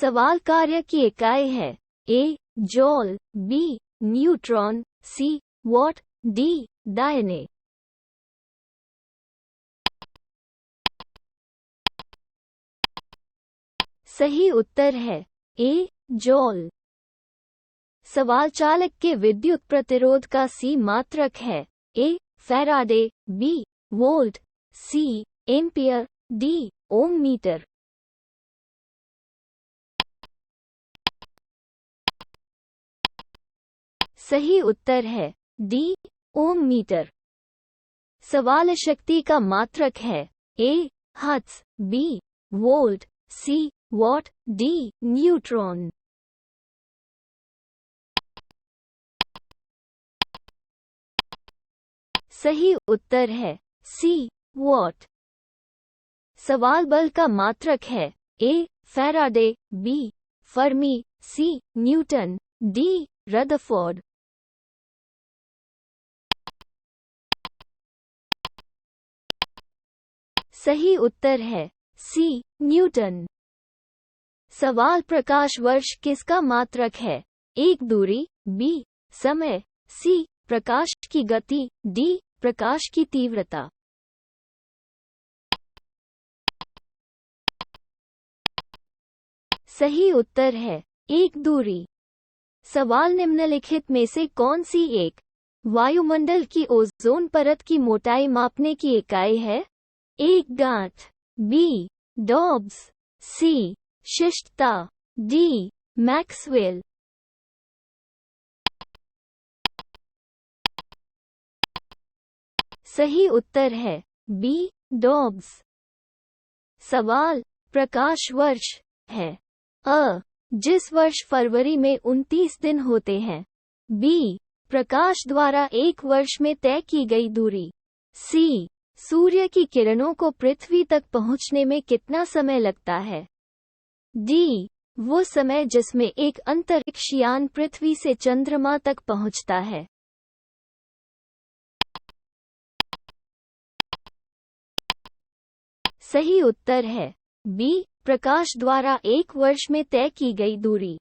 सवाल कार्य की इकाई है। A joule, B newton, C watt, D dyne. सही उत्तर है ए जॉल। सवाल चालक के विद्युत प्रतिरोध का सी मात्रक है। ए फैराडे, बी वोल्ट, सी एम्पियर, डी ओम मीटर। सही उत्तर है डी ओम मीटर। सवाल शक्ति का मात्रक है। A hertz, B volt, C watt, D newton. सही उत्तर है सी वॉट। सवाल बल का मात्रक है। ए फैराडे, बी फर्मी, सी न्यूटन, डी रदरफोर्ड। सही उत्तर है सी न्यूटन। सवाल प्रकाश वर्ष किसका मात्रक है। एक दूरी, बी समय, सी प्रकाश की गति, डी प्रकाश की तीव्रता। सही उत्तर है एक दूरी। सवाल निम्नलिखित में से कौन सी एक वायुमंडल की ओजोन परत की मोटाई मापने की इकाई है। एक गांठ, बी डॉब्स, सी शिष्टता, डी मैक्सवेल। सही उत्तर है बी डॉब्स। सवाल प्रकाश वर्ष है। अ जिस वर्ष फरवरी में 29 दिन होते हैं। बी प्रकाश द्वारा एक वर्ष में तय की गई दूरी। सी सूर्य की किरणों को पृथ्वी तक पहुंचने में कितना समय लगता है। डी वो समय जिसमें एक अंतरिक्ष यान पृथ्वी से चंद्रमा तक पहुंचता है। सही उत्तर है बी प्रकाश द्वारा एक वर्ष में तय की गई दूरी।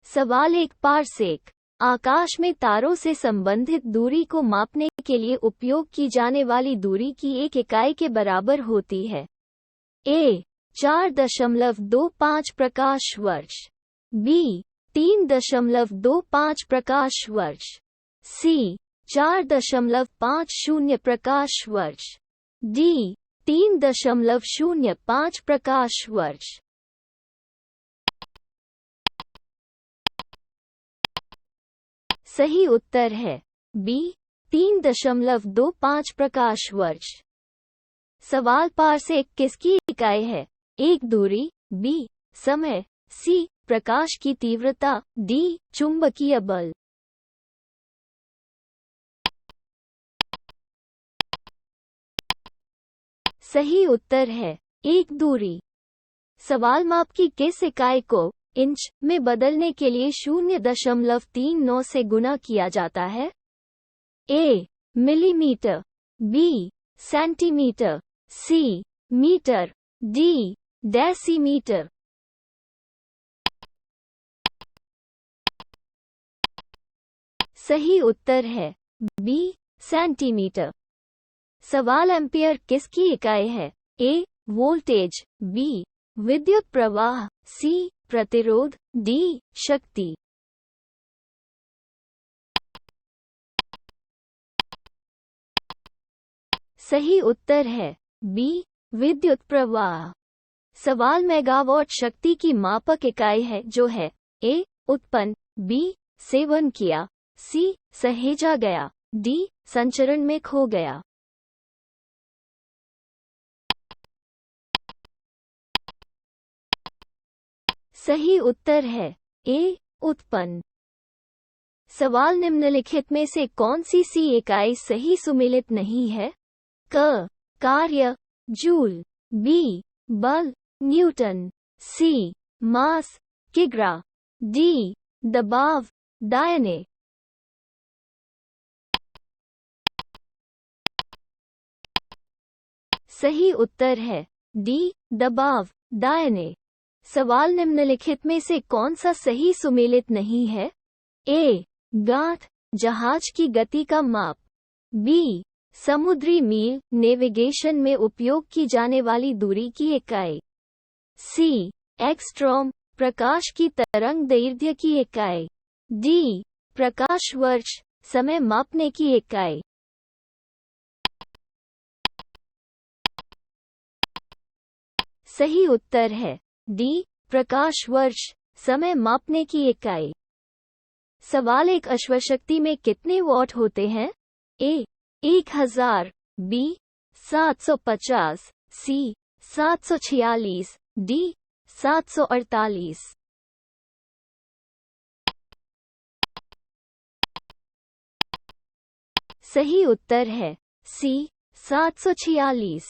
सवाल एक पारसेक आकाश में तारों से संबंधित दूरी को मापने के लिए उपयोग की जाने वाली दूरी की एक इकाई के बराबर होती है। ए 4.25 प्रकाश वर्ष, बी 3.25 प्रकाश वर्ष, सी 4.50 प्रकाश वर्ष, डी 3.05 प्रकाश वर्ष। सही उत्तर है बी 3.25 प्रकाश वर्ष। सवाल पारसेक किसकी इकाई है। एक दूरी, बी समय, सी प्रकाश की तीव्रता, डी चुंबकीय बल। सही उत्तर है एक दूरी। सवाल माप की किस इकाई को इंच में बदलने के लिए 0.39 से गुणा किया जाता है। ए मिलीमीटर, बी सेंटीमीटर, सी मीटर, डी डेसीमीटर। सही उत्तर है बी सेंटीमीटर। सवाल एम्पियर किसकी इकाई है। ए वोल्टेज, बी विद्युत प्रवाह, सी प्रतिरोध, डी शक्ति। सही उत्तर है बी विद्युत प्रवाह। सवाल मेगावाट शक्ति की मापक इकाई है जो है। ए उत्पन्न, बी सेवन किया, सी सहेजा गया, डी संचरण में खो गया। सही उत्तर है ए उत्पन्न। सवाल निम्नलिखित में से कौन सी सी इकाई सही सुमेलित नहीं है। क कार्य जूल, बी बल न्यूटन, सी मास किग्रा, डी दबाव दायने। सही उत्तर है डी दबाव दायने। सवाल निम्नलिखित में से कौन सा सही सुमेलित नहीं है? ए. गांठ, जहाज की गति का माप। बी. समुद्री मील, नेविगेशन में उपयोग की जाने वाली दूरी की इकाई। सी. एक्सट्रॉम, प्रकाश की तरंग दैर्ध्य की इकाई। डी. प्रकाश वर्ष, समय मापने की इकाई। सही उत्तर है डी. प्रकाश वर्ष, समय मापने की इकाई। सवाल एक अश्वशक्ति में कितने वॉट होते हैं? ए. 1000, बी. 750, सी. 746, डी. 748। सही उत्तर है सी. 746।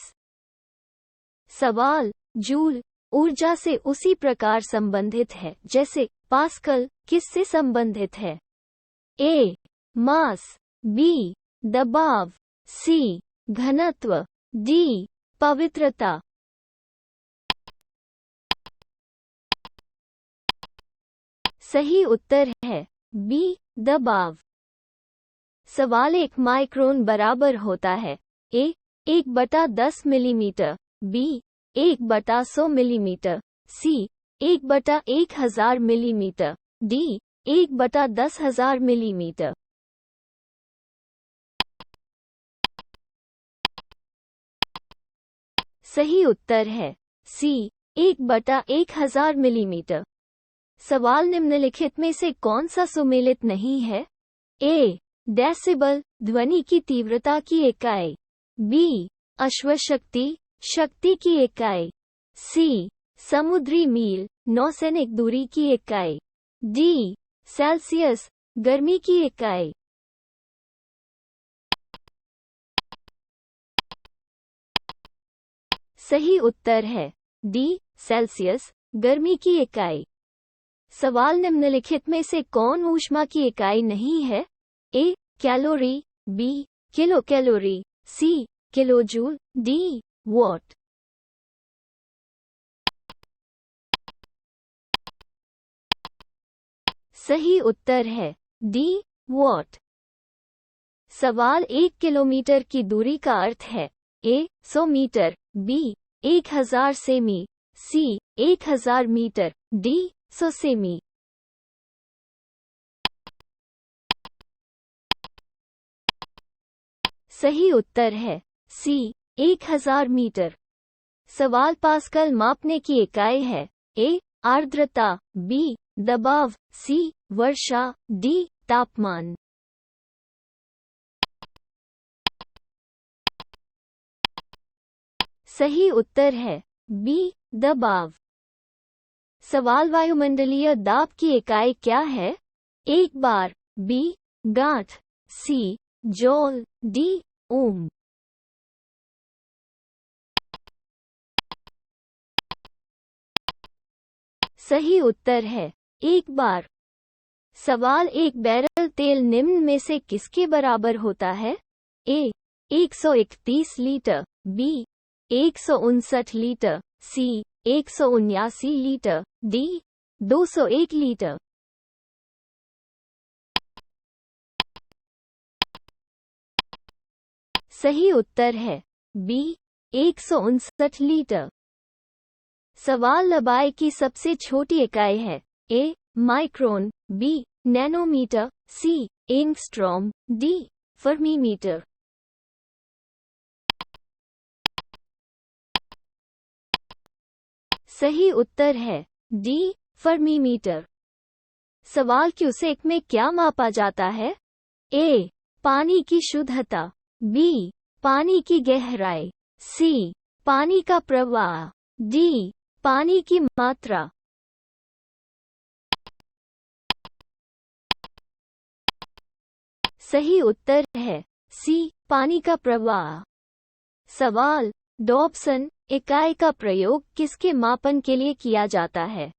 सवाल जूल ऊर्जा से उसी प्रकार संबंधित है जैसे पास्कल किससे संबंधित है? ए. मास, बी. दबाव, सी. घनत्व, डी. पवित्रता। सही उत्तर है बी. दबाव। सवाल एक माइक्रोन बराबर होता है ए. 1/10 मिलीमीटर, बी. 1/100 मिलीमीटर, सी. 1/1000 मिलीमीटर, डी. 1/10,000 मिलीमीटर। सही उत्तर है सी. 1/1000 मिलीमीटर। सवाल निम्नलिखित में से कौन सा सुमेलित नहीं है? ए. डेसिबल, ध्वनि की तीव्रता की इकाई। बी. अश्वशक्ति, शक्ति की इकाई। सी. समुद्री मील, नौसैनिक दूरी की इकाई। डी. सेल्सियस, गर्मी की इकाई। सही उत्तर है डी. सेल्सियस, गर्मी की इकाई। सवाल निम्नलिखित में से कौन ऊष्मा की इकाई नहीं है? A. Calorie, B. Kilo calorie, C. Kilojoule, D. Watt. सही उत्तर है डी. वॉट। सवाल 1 किलोमीटर की दूरी का अर्थ है ए. 100 मीटर, बी. 1000 सेमी, सी. 1000 मीटर, डी. 100 सेमी। सही उत्तर है सी. 1000 मीटर। सवाल पास्कल मापने की इकाई है ए. आर्द्रता, बी. दबाव, सी. वर्षा, डी. तापमान। सही उत्तर है बी. दबाव। सवाल वायुमंडलीय दाब की इकाई क्या है? एक बार, बी. गांठ, सी. जॉल, डी. ओम। सही उत्तर है एक बार। सवाल एक बैरल तेल निम्न में से किसके बराबर होता है? ए. 131 लीटर, बी. 159 लीटर, सी. 179 लीटर, डी. 201 लीटर। सही उत्तर है बी. 159 लीटर। सवाल लंबाई की सबसे छोटी इकाई है A. Micron, B. Nanometre, C. Angstrom, D. Fermimetre. सही उत्तर है डी. फर्मीमीटर। सवाल क्यूसेक में क्या मापा जाता है? ए. पानी की शुद्धता, बी. पानी की गहराई, सी. पानी का प्रवाह, डी. पानी की मात्रा। सही उत्तर है सी. पानी का प्रवाह। सवाल डॉप्सन इकाई का प्रयोग किसके मापन के लिए किया जाता है?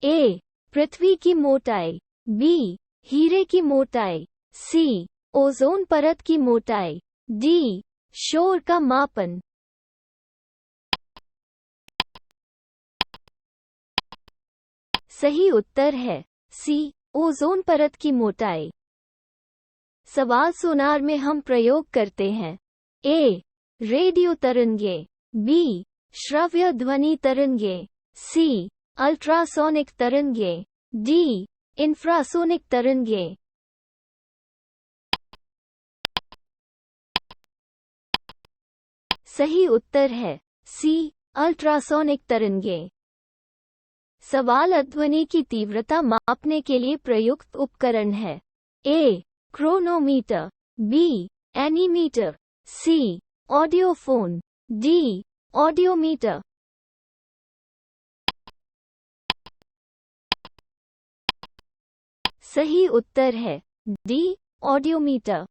ए. पृथ्वी की मोटाई, बी. हीरे की मोटाई, सी. ओजोन परत की मोटाई, डी. शोर का मापन। सही उत्तर है सी, ओजोन परत की मोटाई। सवाल सोनार में हम प्रयोग करते हैं ए, रेडियो तरंगे, बी, श्रव्य ध्वनि तरंगे, सी, अल्ट्रासोनिक तरंगे, डी, इंफ्रासोनिक तरंगे। सही उत्तर है सी, अल्ट्रासोनिक तरंगे। सवाल ध्वनि की तीव्रता मापने के लिए प्रयुक्त उपकरण है ए, क्रोनोमीटर, बी, एनीमीटर, सी, ऑडियोफोन, डी, ऑडियोमीटर। सही उत्तर है डी, ऑडियोमीटर।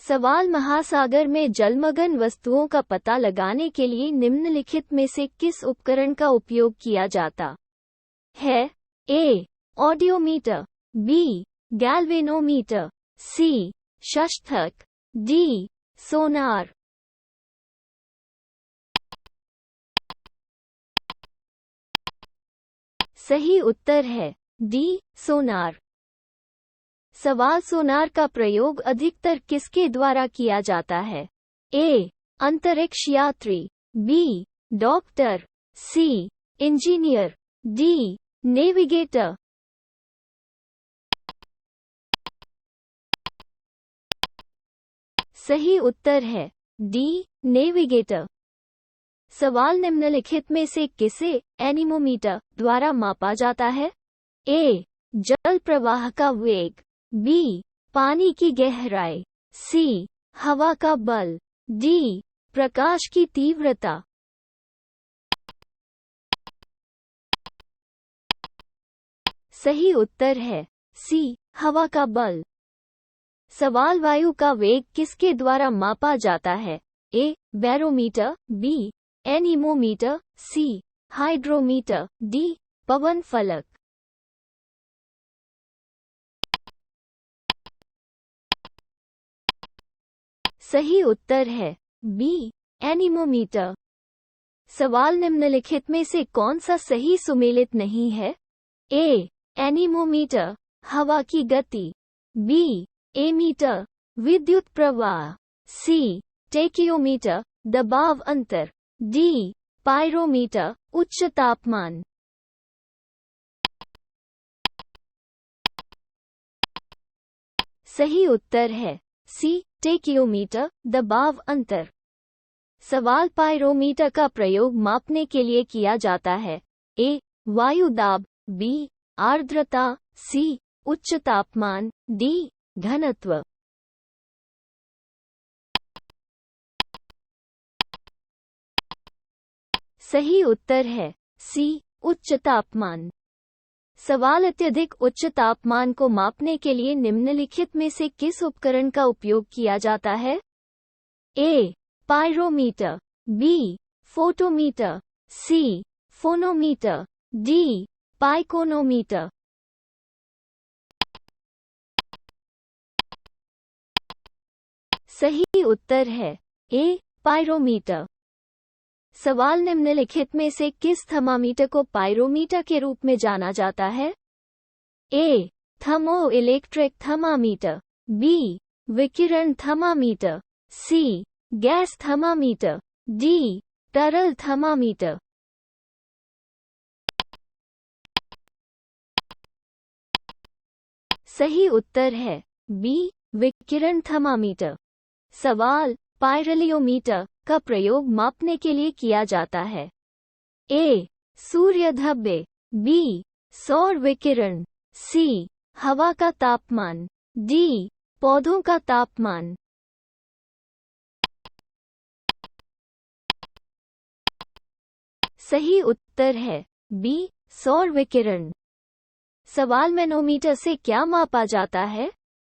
सवाल महासागर में जलमग्न वस्तुओं का पता लगाने के लिए निम्नलिखित में से किस उपकरण का उपयोग किया जाता है ए, ऑडियोमीटर, बी, गैल्वेनोमीटर, सी, शस्त्रक, डी, सोनार। सही उत्तर है डी, सोनार। सवाल सोनार का प्रयोग अधिकतर किसके द्वारा किया जाता है ए, अंतरिक्ष यात्री, बी, डॉक्टर, सी, इंजीनियर, डी, नेविगेटर। सही उत्तर है डी, नेविगेटर। सवाल निम्नलिखित में से किसे एनीमोमीटर द्वारा मापा जाता है ए, जल प्रवाह का वेग, बी, पानी की गहराई, सी, हवा का बल, डी, प्रकाश की तीव्रता। सही उत्तर है सी, हवा का बल। सवाल वायु का वेग किसके द्वारा मापा जाता है ए, बैरोमीटर, बी, एनीमोमीटर, सी, हाइड्रोमीटर, डी, पवन फलक। सही उत्तर है बी, एनीमोमीटर। सवाल निम्नलिखित में से कौन सा सही सुमेलित नहीं है ए, एनीमोमीटर, हवा की गति, बी, एमीटर, विद्युत प्रवाह, सी, टेकियोमीटर, दबाव अंतर, डी, पायरोमीटर, उच्च तापमान। सही उत्तर है सी, टेकियोमीटर, दबाव अंतर। सवाल पायरोमीटर का प्रयोग मापने के लिए किया जाता है ए, वायु दाब, बी, आर्द्रता, सी, उच्च तापमान, डी, घनत्व। सही उत्तर है सी, उच्च तापमान। सवाल अत्यधिक उच्च तापमान को मापने के लिए निम्नलिखित में से किस उपकरण का उपयोग किया जाता है ए, पायरोमीटर, बी, फोटोमीटर, सी, फोनोमीटर, डी, पाइकोनोमीटर। सही उत्तर है ए, पायरोमीटर। सवाल निम्नलिखित में से किस थर्मामीटर को पायरोमीटर के रूप में जाना जाता है ए, थर्मो इलेक्ट्रिक थर्मामीटर, बी, विकिरण थर्मामीटर, सी, गैस थर्मामीटर, डी, तरल थर्मामीटर। सही उत्तर है बी, विकिरण थर्मामीटर। सवाल पायरोलियोमीटर का प्रयोग मापने के लिए किया जाता है ए, सूर्य धब्बे, बी, सौर विकिरण, सी, हवा का तापमान, डी, पौधों का तापमान। सही उत्तर है बी, सौर विकिरण। सवाल मैनोमीटर से क्या मापा जाता है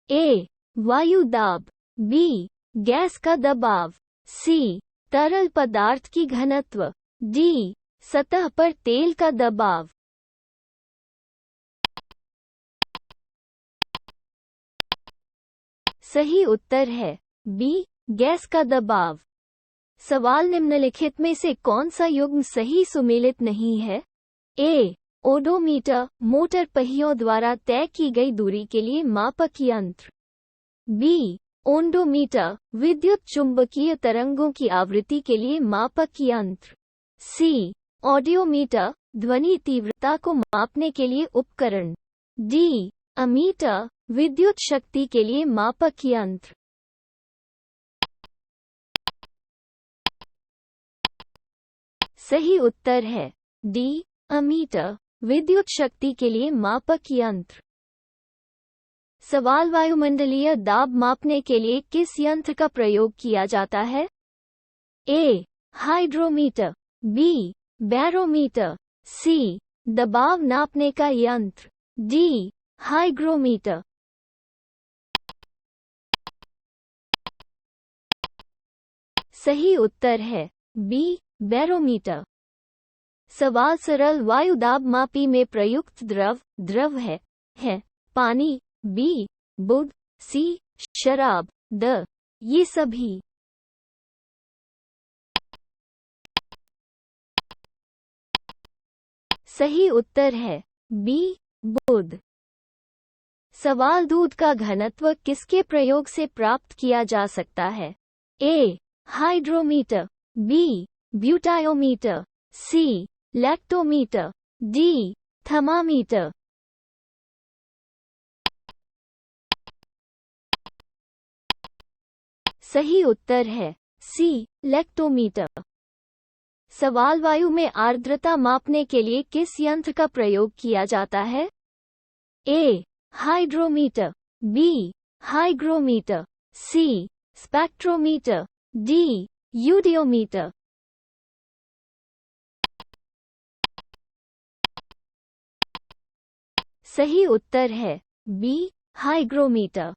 ए, वायु दाब, बी, गैस का दबाव, सी, तरल पदार्थ की घनत्व, डी, सतह पर तेल का दबाव। सही उत्तर है बी, गैस का दबाव। सवाल निम्नलिखित में से कौन सा युग्म सही सुमेलित नहीं है ए, ओडोमीटर, मोटर पहियों द्वारा तय की गई दूरी के लिए मापक यंत्र। बी, ओंडोमीटर, विद्युत चुंबकीय तरंगों की आवृत्ति के लिए मापक यंत्र। सी, ऑडियोमीटर, ध्वनि तीव्रता को मापने के लिए उपकरण। डी, अमीटर, विद्युत शक्ति के लिए मापक यंत्र। सही उत्तर है डी, अमीटर, विद्युत शक्ति के लिए मापक यंत्र। सवाल, वायुमंडलीय दाब मापने के लिए किस यंत्र का प्रयोग किया जाता है? ए, हाइड्रोमीटर, बी, बैरोमीटर, सी, दबाव नापने का यंत्र, डी, हाइग्रोमीटर। सही उत्तर है बी, बैरोमीटर। सवाल, सरल वायु दाब मापी में प्रयुक्त द्रव है पानी, बी, बुध, सी, शराब, द, ये सभी। सही उत्तर है बी, बुध। सवाल, दूध का घनत्व किसके प्रयोग से प्राप्त किया जा सकता है? ए, हाइड्रोमीटर, बी, ब्यूटायोमीटर, सी, लैक्टोमीटर, डी, थर्मामीटर। सही उत्तर है सी, लैक्टोमीटर। सवाल, वायु में आर्द्रता मापने के लिए किस यंत्र का प्रयोग किया जाता है? ए, हाइड्रोमीटर, बी, हाइग्रोमीटर, सी, स्पेक्ट्रोमीटर, डी, यूडियोमीटर। सही उत्तर है बी, हाइग्रोमीटर।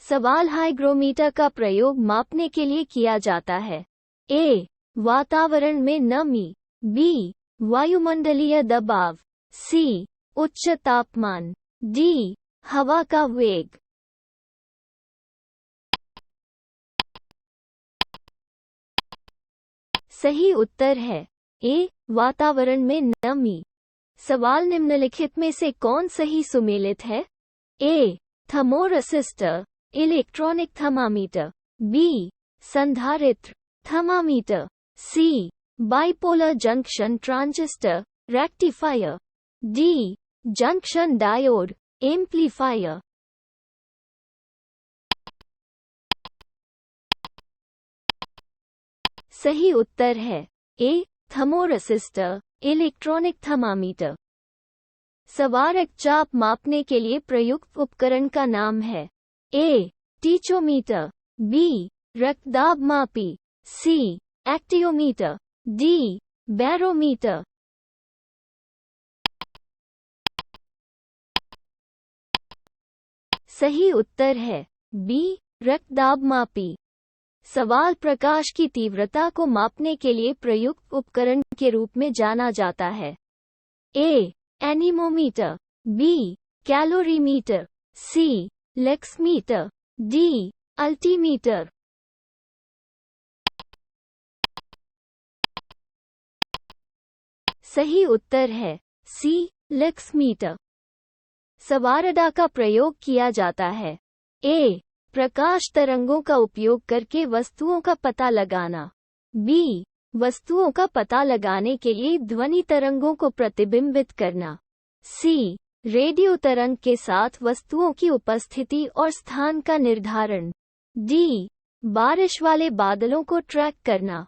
सवाल, हाइग्रोमीटर का प्रयोग मापने के लिए किया जाता है? ए, वातावरण में नमी, बी, वायुमंडलीय दबाव, सी, उच्च तापमान, डी, हवा का वेग। सही उत्तर है ए, वातावरण में नमी। सवाल, निम्नलिखित में से कौन सही सुमेलित है? A, thermoresistor, electronic thermometer, B, संधारित्र, thermometer, C, bipolar junction transistor, rectifier, D, junction diode, amplifier. सही उत्तर है ए, थर्मोरेसिस्टर, इलेक्ट्रॉनिक थर्मामीटर। सवाल, रक्तचाप मापने के लिए प्रयुक्त उपकरण का नाम है? ए, टीचोमीटर, बी, रक्तदाब मापी, सी, एक्टियोमीटर, डी, बैरोमीटर। सही उत्तर है बी, रक्तदाब मापी। सवाल, प्रकाश की तीव्रता को मापने के लिए प्रयुक्त उपकरण के रूप में जाना जाता है? ए, एनीमोमीटर, बी, कैलोरीमीटर, सी, लेक्समीटर, डी, अल्टीमीटर। सही उत्तर है सी, लेक्समीटर। सवाल, रडार का प्रयोग किया जाता है? ए, प्रकाश तरंगों का उपयोग करके वस्तुओं का पता लगाना, बी, वस्तुओं का पता लगाने के लिए ध्वनि तरंगों को प्रतिबिंबित करना, सी, रेडियो तरंग के साथ वस्तुओं की उपस्थिति और स्थान का निर्धारण, डी, बारिश वाले बादलों को ट्रैक करना।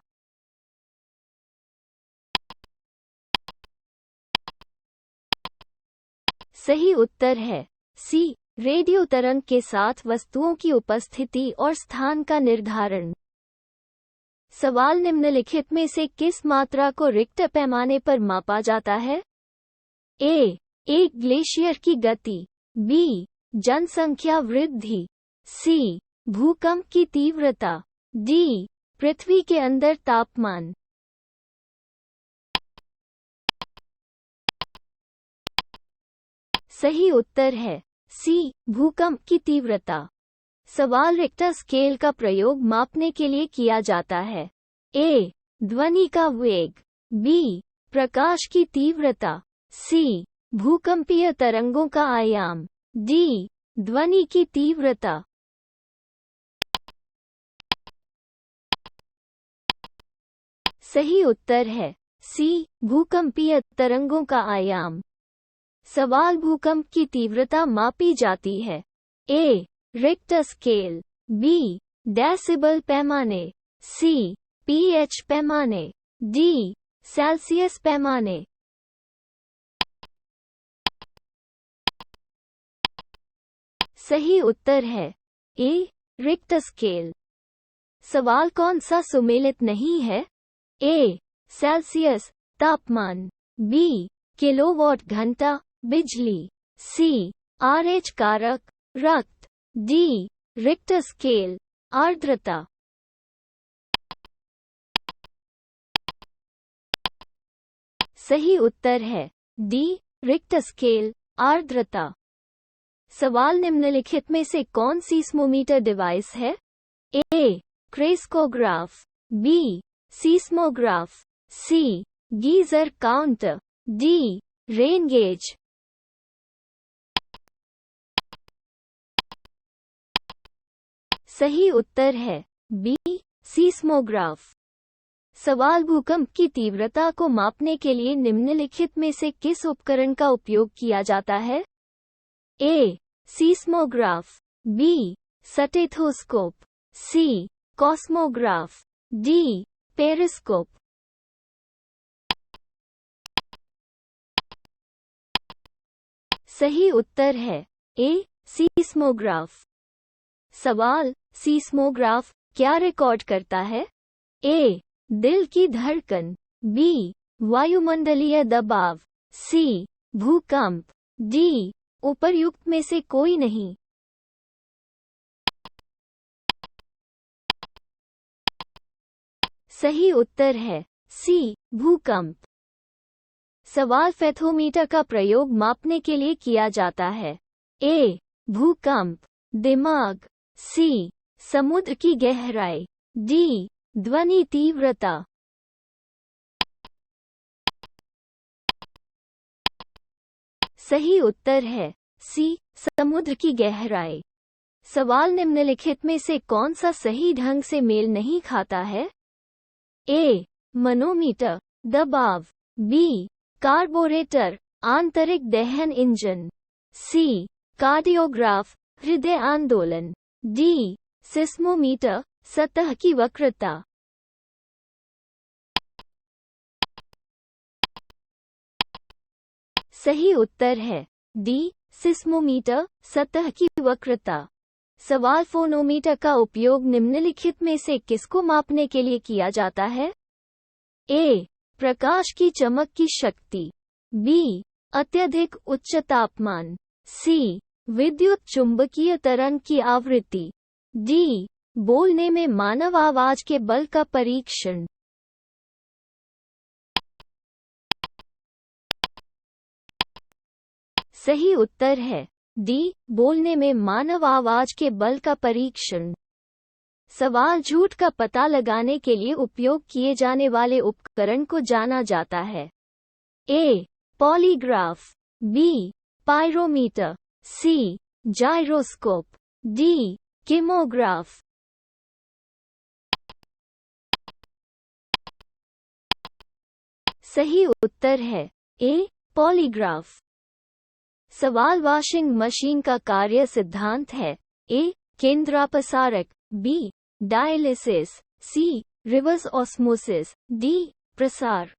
सही उत्तर है सी, रेडियो तरंग के साथ वस्तुओं की उपस्थिति और स्थान का निर्धारण। सवाल, निम्नलिखित में से किस मात्रा को रिक्टर पैमाने पर मापा जाता है? ए, एक ग्लेशियर की गति, बी, जनसंख्या वृद्धि, सी, भूकंप की तीव्रता, डी, पृथ्वी के अंदर तापमान। सही उत्तर है सी, भूकंप की तीव्रता। सवाल, रिक्टर स्केल का प्रयोग मापने के लिए किया जाता है? ए, ध्वनि का वेग, बी, प्रकाश की तीव्रता, सी भूकंपीय तरंगों का आयाम, डी ध्वनि की तीव्रता। सही उत्तर है सी भूकंपीय तरंगों का आयाम। सवाल भूकंप की तीव्रता मापी जाती है। ए रिक्टर स्केल, बी डेसिबल पैमाने, सी पीएच पैमाने, डी सेल्सियस पैमाने। सही उत्तर है ए रिक्टर स्केल। सवाल कौन सा सुमेलित नहीं है? ए सेल्सियस तापमान, बी किलोवाट घंटा बिजली, सी आरएच कारक रक्त, डी रिक्टर स्केल आर्द्रता। सही उत्तर है डी रिक्टर स्केल आर्द्रता। सवाल निम्नलिखित में से कौन सीस्मोमीटर डिवाइस है? A crescograph, B seismograph, C Geiger counter, D rain gauge. सही उत्तर है बी सीस्मोग्राफ। सवाल भूकंप की तीव्रता को मापने के लिए निम्नलिखित में से किस उपकरण का उपयोग किया जाता है? ए सीस्मोग्राफ, बी स्टेथोस्कोप, सी कॉस्मोग्राफ, डी पेरिस्कोप। सही उत्तर है ए सीस्मोग्राफ। सवाल सीस्मोग्राफ क्या रिकॉर्ड करता है? ए दिल की धड़कन, बी वायुमंडलीय दबाव, सी भूकंप, डी उपर्युक्त में से कोई नहीं। सही उत्तर है सी भूकंप। सवाल फेथोमीटर का प्रयोग मापने के लिए किया जाता है। ए भूकंप दिमाग, सी समुद्र की गहराई, डी ध्वनि तीव्रता। सही उत्तर है सी समुद्र की गहराई। सवाल निम्नलिखित में से कौन सा सही ढंग से मेल नहीं खाता है? ए मनोमीटर दबाव, बी कार्बोरेटर आंतरिक दहन इंजन, सी कार्डियोग्राफ हृदय आंदोलन, डी सिस्मोमीटर सतह की वक्रता। सही उत्तर है डी सिस्मोमीटर सतह की वक्रता। सवाल फोनोमीटर का उपयोग निम्नलिखित में से किसको मापने के लिए किया जाता है? ए प्रकाश की चमक की शक्ति, बी अत्यधिक उच्च तापमान, सी विद्युत चुंबकीय तरंग की आवृत्ति, डी बोलने में मानव आवाज के बल का परीक्षण। सही उत्तर है डी बोलने में मानव आवाज के बल का परीक्षण। सवाल झूठ का पता लगाने के लिए उपयोग किए जाने वाले उपकरण को जाना जाता है। ए पॉलीग्राफ, बी पायरोमीटर, सी जाइरोस्कोप, डी किमोग्राफ। सही उत्तर है ए पॉलीग्राफ। सवाल वॉशिंग मशीन का कार्य सिद्धांत है। ए केंद्रापसारक, बी डायलिसिस, सी रिवर्स ऑस्मोसिस, डी प्रसार।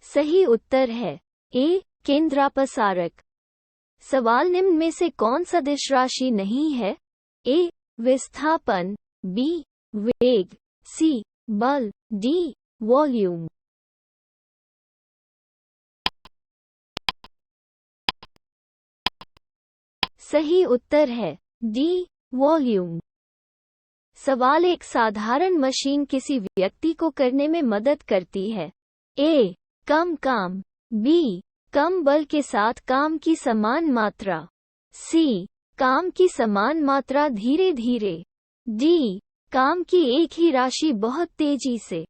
सही उत्तर है ए केंद्रापसारक। सवाल निम्न में से कौन सा सदिश राशि नहीं है? ए विस्थापन, बी वेग, सी बल, डी वॉल्यूम। सही उत्तर है डी वॉल्यूम। सवाल एक साधारण मशीन किसी व्यक्ति को करने में मदद करती है। ए कम काम, बी कम बल के साथ काम की समान मात्रा, सी काम की समान मात्रा धीरे धीरे, डी काम की एक ही राशि बहुत तेजी से।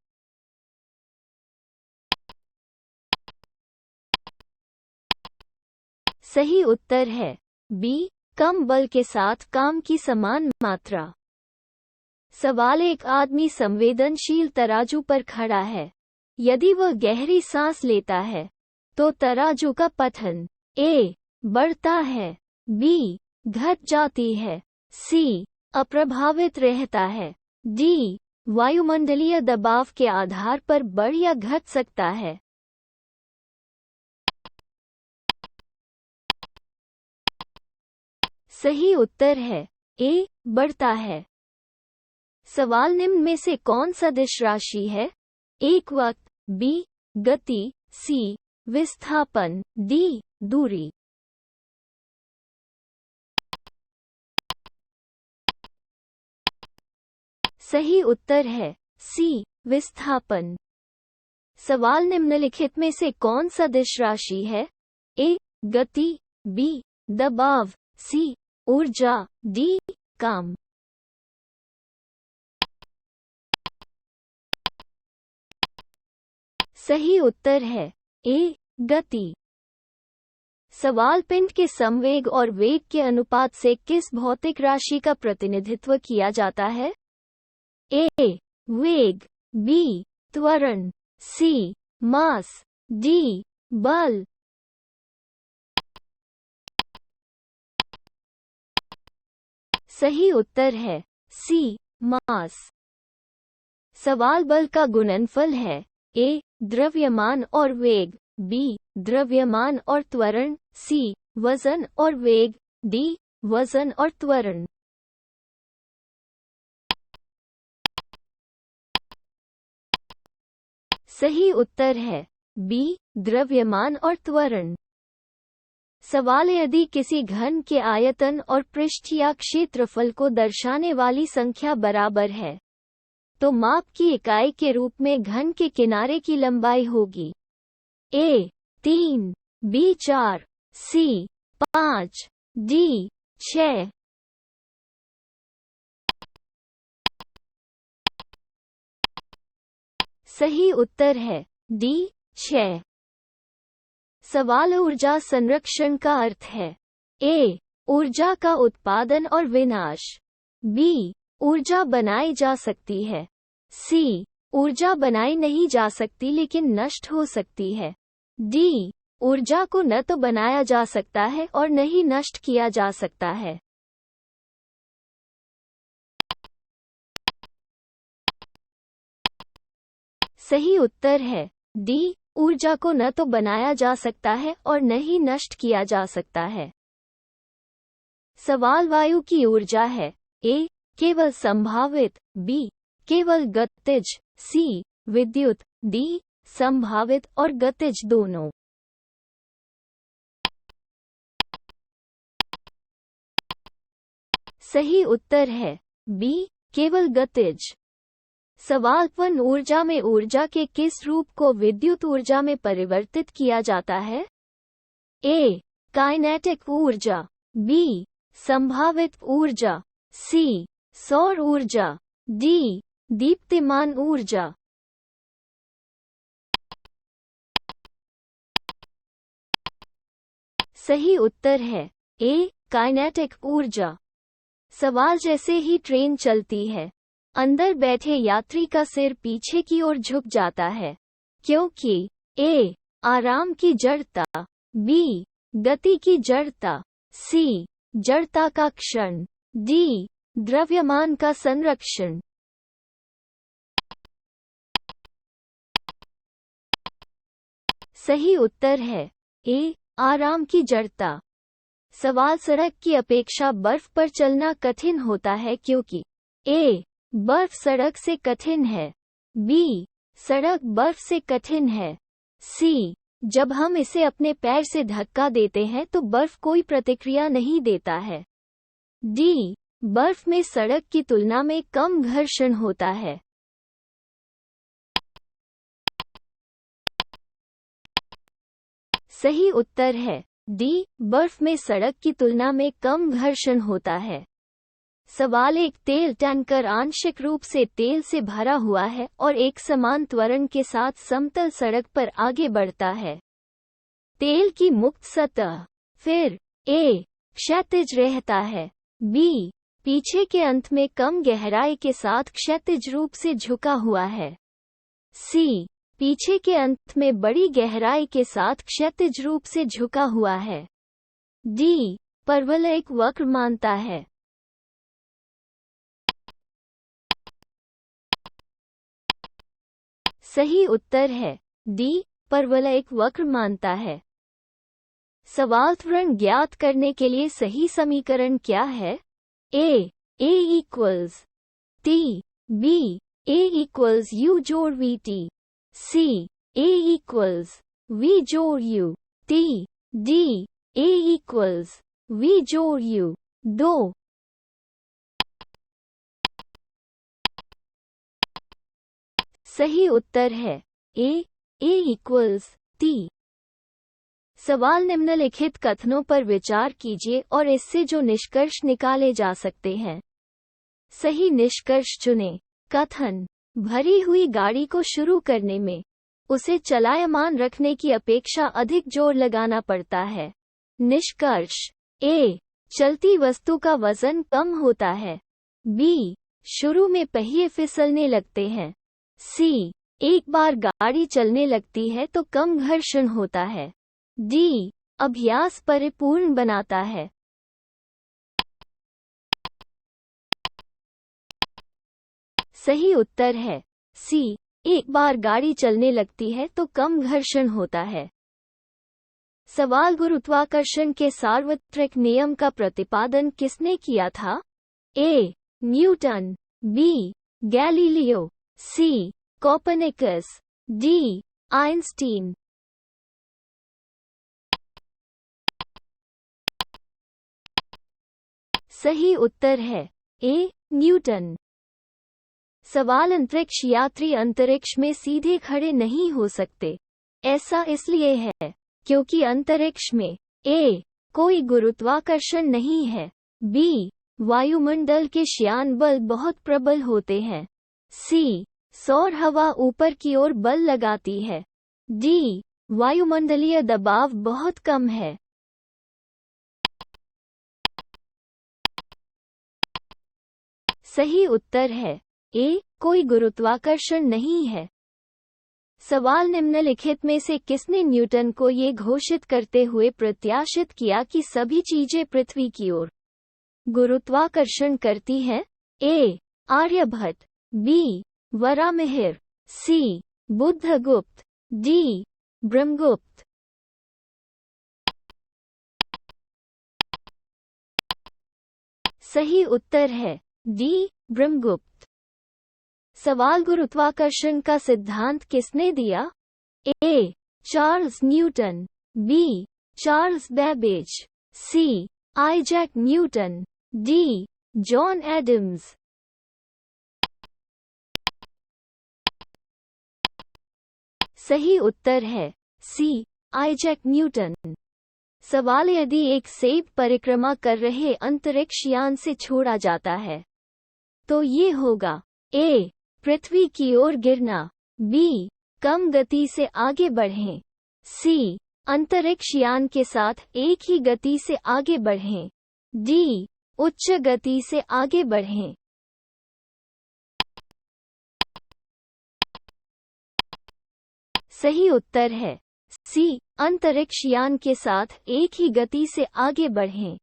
सही उत्तर है बी, कम बल के साथ काम की समान मात्रा। सवाल, एक आदमी संवेदनशील तराजू पर खड़ा है। यदि वह गहरी सांस लेता है तो तराजू का पतन ए, बढ़ता है, बी, घट जाती है, सी, अप्रभावित रहता है, डी, वायुमंडलीय दबाव के आधार पर बढ़ या घट सकता है। सही उत्तर है ए, बढ़ता है। सवाल, निम्न में से कौन सदिश राशि है? एक वक्त, बी, गति, सी, विस्थापन, डी, दूरी। सही उत्तर है सी, विस्थापन। सवाल, निम्नलिखित में से कौन सदिश राशि है? ए, गति, बी, दबाव, सी, ऊर्जा, डी, काम। सही उत्तर है ए, गति। सवाल, पिंड के संवेग और वेग के अनुपात से किस भौतिक राशि का प्रतिनिधित्व किया जाता है? ए, वेग, बी, त्वरण, सी, मास, डी, बल। सही उत्तर है सी, मास। सवाल, बल का गुणनफल है ए, द्रव्यमान और वेग, बी, द्रव्यमान और त्वरण, सी, वजन और वेग, डी, वजन और त्वरण। सही उत्तर है बी, द्रव्यमान और त्वरण। सवाल, यदि किसी घन के आयतन और पृष्ठ या क्षेत्रफल को दर्शाने वाली संख्या बराबर है तो माप की इकाई के रूप में घन के किनारे की लंबाई होगी ए, 3, बी, 4, सी, 5, डी, 6। सही उत्तर है डी, 6। सवाल, ऊर्जा संरक्षण का अर्थ है ए, ऊर्जा का उत्पादन और विनाश, बी, ऊर्जा बनाई जा सकती है, सी, ऊर्जा बनाई नहीं जा सकती लेकिन नष्ट हो सकती है, डी, ऊर्जा को न तो बनाया जा सकता है और न ही नष्ट किया जा सकता है। सही उत्तर है डी, ऊर्जा को न तो बनाया जा सकता है और न ही नष्ट किया जा सकता है। सवाल, वायु की ऊर्जा है ए, केवल संभावित, बी, केवल गतिज, सी, विद्युत, डी, संभावित और गतिज दोनों। सही उत्तर है बी, केवल गतिज। सवाल, पवन ऊर्जा में ऊर्जा के किस रूप को विद्युत ऊर्जा में परिवर्तित किया जाता है? ए, काइनेटिक ऊर्जा, बी, संभावित ऊर्जा, सी, सौर ऊर्जा, डी, दीप्तिमान ऊर्जा। सही उत्तर है ए, काइनेटिक ऊर्जा। सवाल, जैसे ही ट्रेन चलती है अंदर बैठे यात्री का सिर पीछे की ओर झुक जाता है क्योंकि ए, आराम की जड़ता, बी, गति की जड़ता, सी, जड़ता का क्षण, डी, द्रव्यमान का संरक्षण। सही उत्तर है ए, आराम की जड़ता। सवाल, सड़क की अपेक्षा बर्फ पर चलना कठिन होता है क्योंकि ए, बर्फ सड़क से कठिन है, बी, सड़क बर्फ से कठिन है, सी, जब हम इसे अपने पैर से धक्का देते हैं तो बर्फ कोई प्रतिक्रिया नहीं देता है, डी, बर्फ में सड़क की तुलना में कम घर्षण होता है। सही उत्तर है डी, बर्फ में सड़क की तुलना में कम घर्षण होता है। सवाल, एक तेल टैंकर आंशिक रूप से तेल से भरा हुआ है और एक समान त्वरण के साथ समतल सड़क पर आगे बढ़ता है। तेल की मुक्त सतह फिर ए. क्षैतिज रहता है, बी. पीछे के अंत में कम गहराई के साथ क्षैतिज रूप से झुका हुआ है, सी. पीछे के अंत में बड़ी गहराई के साथ क्षैतिज रूप से झुका हुआ है, डी. परवलय एक वक्र मानता है। सही उत्तर है डी. परवलय एक वक्र मानता है। सवाल, त्वरण ज्ञात करने के लिए सही समीकरण क्या है? A equals T, B A equals U जोड़ V T, C A equals V जोड़ U T, D A equals V जोड़ यू। 2 सही उत्तर है ए इक्वल्स टी। सवाल, निम्नलिखित कथनों पर विचार कीजिए और इससे जो निष्कर्ष निकाले जा सकते हैं, सही निष्कर्ष चुनें। कथन, भरी हुई गाड़ी को शुरू करने में उसे चलायमान रखने की अपेक्षा अधिक जोर लगाना पड़ता है। निष्कर्ष, ए. चलती वस्तु का वजन कम होता है, बी. शुरू में पहिए फिसलने लगते हैं, सी. एक बार गाड़ी चलने लगती है तो कम घर्षण होता है, डी. अभ्यास परिपूर्ण बनाता है। सही उत्तर है सी. एक बार गाड़ी चलने लगती है तो कम घर्षण होता है। सवाल, गुरुत्वाकर्षण के सार्वत्रिक नियम का प्रतिपादन किसने किया था? A. Newton, B. Galileo, C. Copernicus, D. Einstein. सही उत्तर है ए. न्यूटन। सवाल, अंतरिक्ष यात्री अंतरिक्ष में सीधे खड़े नहीं हो सकते। ऐसा इसलिए है क्योंकि अंतरिक्ष में ए. कोई गुरुत्वाकर्षण नहीं है, बी. वायुमंडल के श्यान बल बहुत प्रबल होते हैं, सी. सौर हवा ऊपर की ओर बल लगाती है, डी. वायुमंडलीय दबाव बहुत कम है। सही उत्तर है ए. कोई गुरुत्वाकर्षण नहीं है। सवाल, निम्नलिखित में से किसने न्यूटन को ये घोषित करते हुए प्रत्याशित किया कि सभी चीजें पृथ्वी की ओर गुरुत्वाकर्षण करती हैं? ए. आर्यभट्ट, बी. वराहमिहिर, सी. बुद्धगुप्त, डी. ब्रह्मगुप्त। सही उत्तर है डी. ब्रह्मगुप्त। सवाल, गुरुत्वाकर्षण का सिद्धांत किसने दिया? A. Charles Newton, B. Charles Babbage, C. Isaac Newton, D. John Adams. सही उत्तर है सी. Isaac Newton. सवाल, यदि एक सेब परिक्रमा कर रहे अंतरिक्ष यान से छोड़ा जाता है तो ये होगा? ए. पृथ्वी की ओर गिरना, बी. कम गति से आगे बढ़ें, सी. अंतरिक्ष यान के साथ एक ही गति से आगे बढ़ें, डी. उच्च गति से आगे बढ़ें। सही उत्तर है सी. अंतरिक्ष यान के साथ एक ही गति से आगे बढ़ें।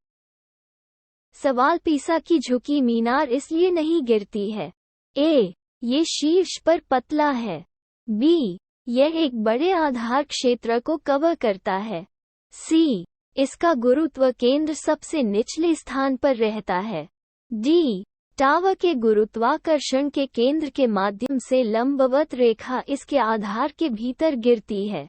सवाल, पीसा की झुकी मीनार इसलिए नहीं गिरती है? ए. ये शीर्ष पर पतला है, बी. यह एक बड़े आधार क्षेत्र को कवर करता है, सी. इसका गुरुत्व केंद्र सबसे निचले स्थान पर रहता है, डी. टावर के गुरुत्वाकर्षण के केंद्र के माध्यम से लंबवत रेखा इसके आधार के भीतर गिरती है।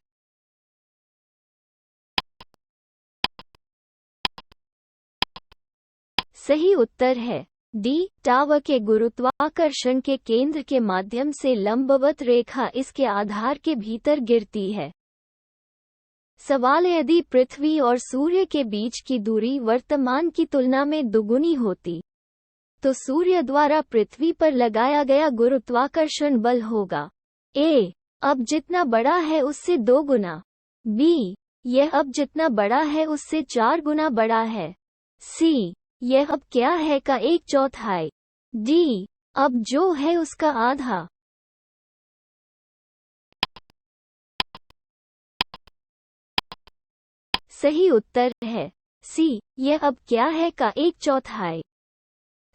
सही उत्तर है डी. टावर के गुरुत्वाकर्षण के केंद्र के माध्यम से लंबवत रेखा इसके आधार के भीतर गिरती है। सवाल, यदि पृथ्वी और सूर्य के बीच की दूरी वर्तमान की तुलना में दुगुनी होती तो सूर्य द्वारा पृथ्वी पर लगाया गया गुरुत्वाकर्षण बल होगा। ए, अब जितना बड़ा है उससे 2 गुना। बी, यह अब जितना बड़ा है उससे 4 गुना बड़ा है। सी, यह अब क्या है का 1/4। डी, अब जो है उसका आधा। सही उत्तर है सी, यह अब क्या है का 1/4।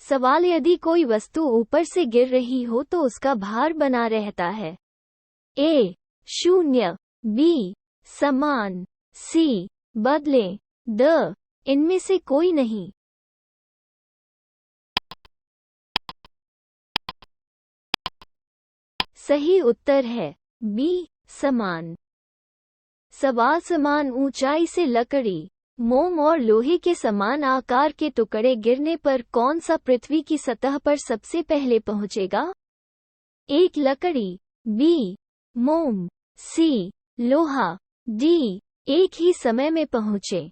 सवाल, यदि कोई वस्तु ऊपर से गिर रही हो तो उसका भार बना रहता है। ए, 0, बी, समान, सी, बदलें, द, इनमें से कोई नहीं। सही उत्तर है बी, समान। सवाल, समान ऊंचाई से लकड़ी, मोम और लोहे के समान आकार के टुकड़े गिरने पर कौन सा पृथ्वी की सतह पर सबसे पहले पहुंचेगा? 1 लकड़ी, बी, मोम, सी, लोहा, डी, एक ही समय में पहुंचे।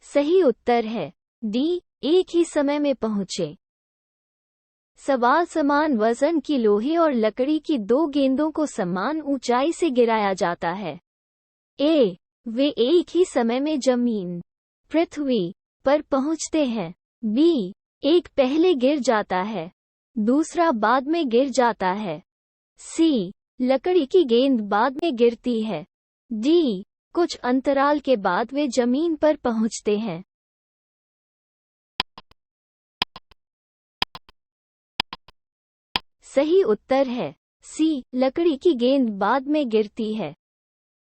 सही उत्तर है डी, एक ही समय में पहुंचे। सवाल, समान वजन की लोहे और लकड़ी की 2 गेंदों को समान ऊंचाई से गिराया जाता है। ए, वे एक ही समय में जमीन, पृथ्वी पर पहुंचते हैं। बी, एक पहले गिर जाता है, दूसरा बाद में गिर जाता है। सी, लकड़ी की गेंद बाद में गिरती है। डी, कुछ अंतराल के बाद वे जमीन पर पहुंचते हैं। सही उत्तर है सी, लकड़ी की गेंद बाद में गिरती है।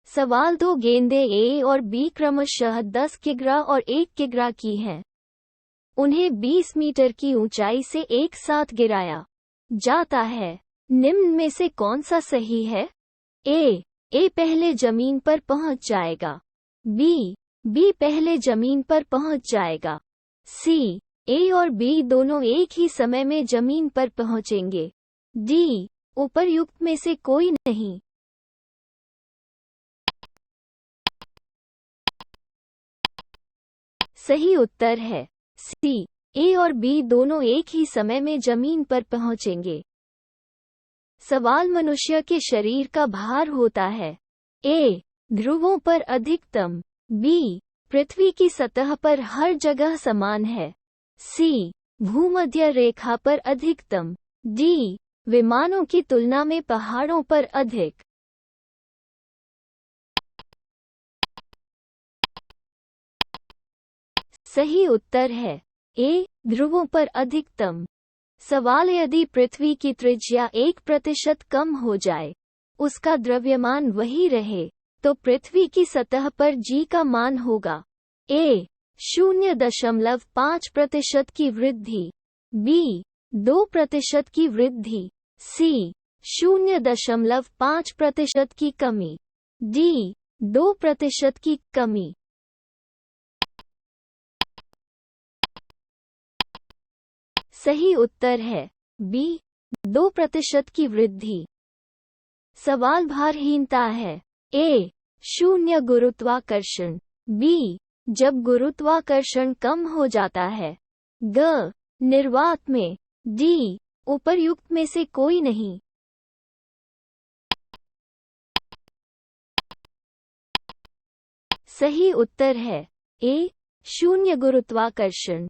सवाल, 2 गेंदें ए और बी क्रमशः 10 किग्रा और 1 किग्रा की हैं। उन्हें 20 मीटर की ऊंचाई से एक साथ गिराया जाता है। निम्न में से कौन सा सही है? ए पहले जमीन पर पहुंच जाएगा। बी पहले जमीन पर पहुंच जाएगा। सी, ए और बी दोनों एक ही समय में जमीन पर पहुंचेंगे। डी, उपर्युक्त में से कोई नहीं। सही उत्तर है सी, ए और बी दोनों एक ही समय में जमीन पर पहुंचेंगे। सवाल, मनुष्य के शरीर का भार होता है। ए, ध्रुवों पर अधिकतम। बी, पृथ्वी की सतह पर हर जगह समान है। सी, भूमध्य रेखा पर अधिकतम। डी, विमानों की तुलना में पहाड़ों पर अधिक। सही उत्तर है ए, ध्रुवों पर अधिकतम। सवाल, यदि पृथ्वी की त्रिज्या 1% कम हो जाए, उसका द्रव्यमान वही रहे, तो पृथ्वी की सतह पर जी का मान होगा। ए, 0.5% की वृद्धि। बी, 2% की वृद्धि। सी, 0.5% की कमी। डी, 2% की कमी। सही उत्तर है बी, 2% की वृद्धि। सवाल, भारहीनता है। ए, 0 गुरुत्वाकर्षण। बी, जब गुरुत्वाकर्षण कम हो जाता है। ग, निर्वात में। डी, उपर्युक्त में से कोई नहीं। सही उत्तर है ए, 0 गुरुत्वाकर्षण।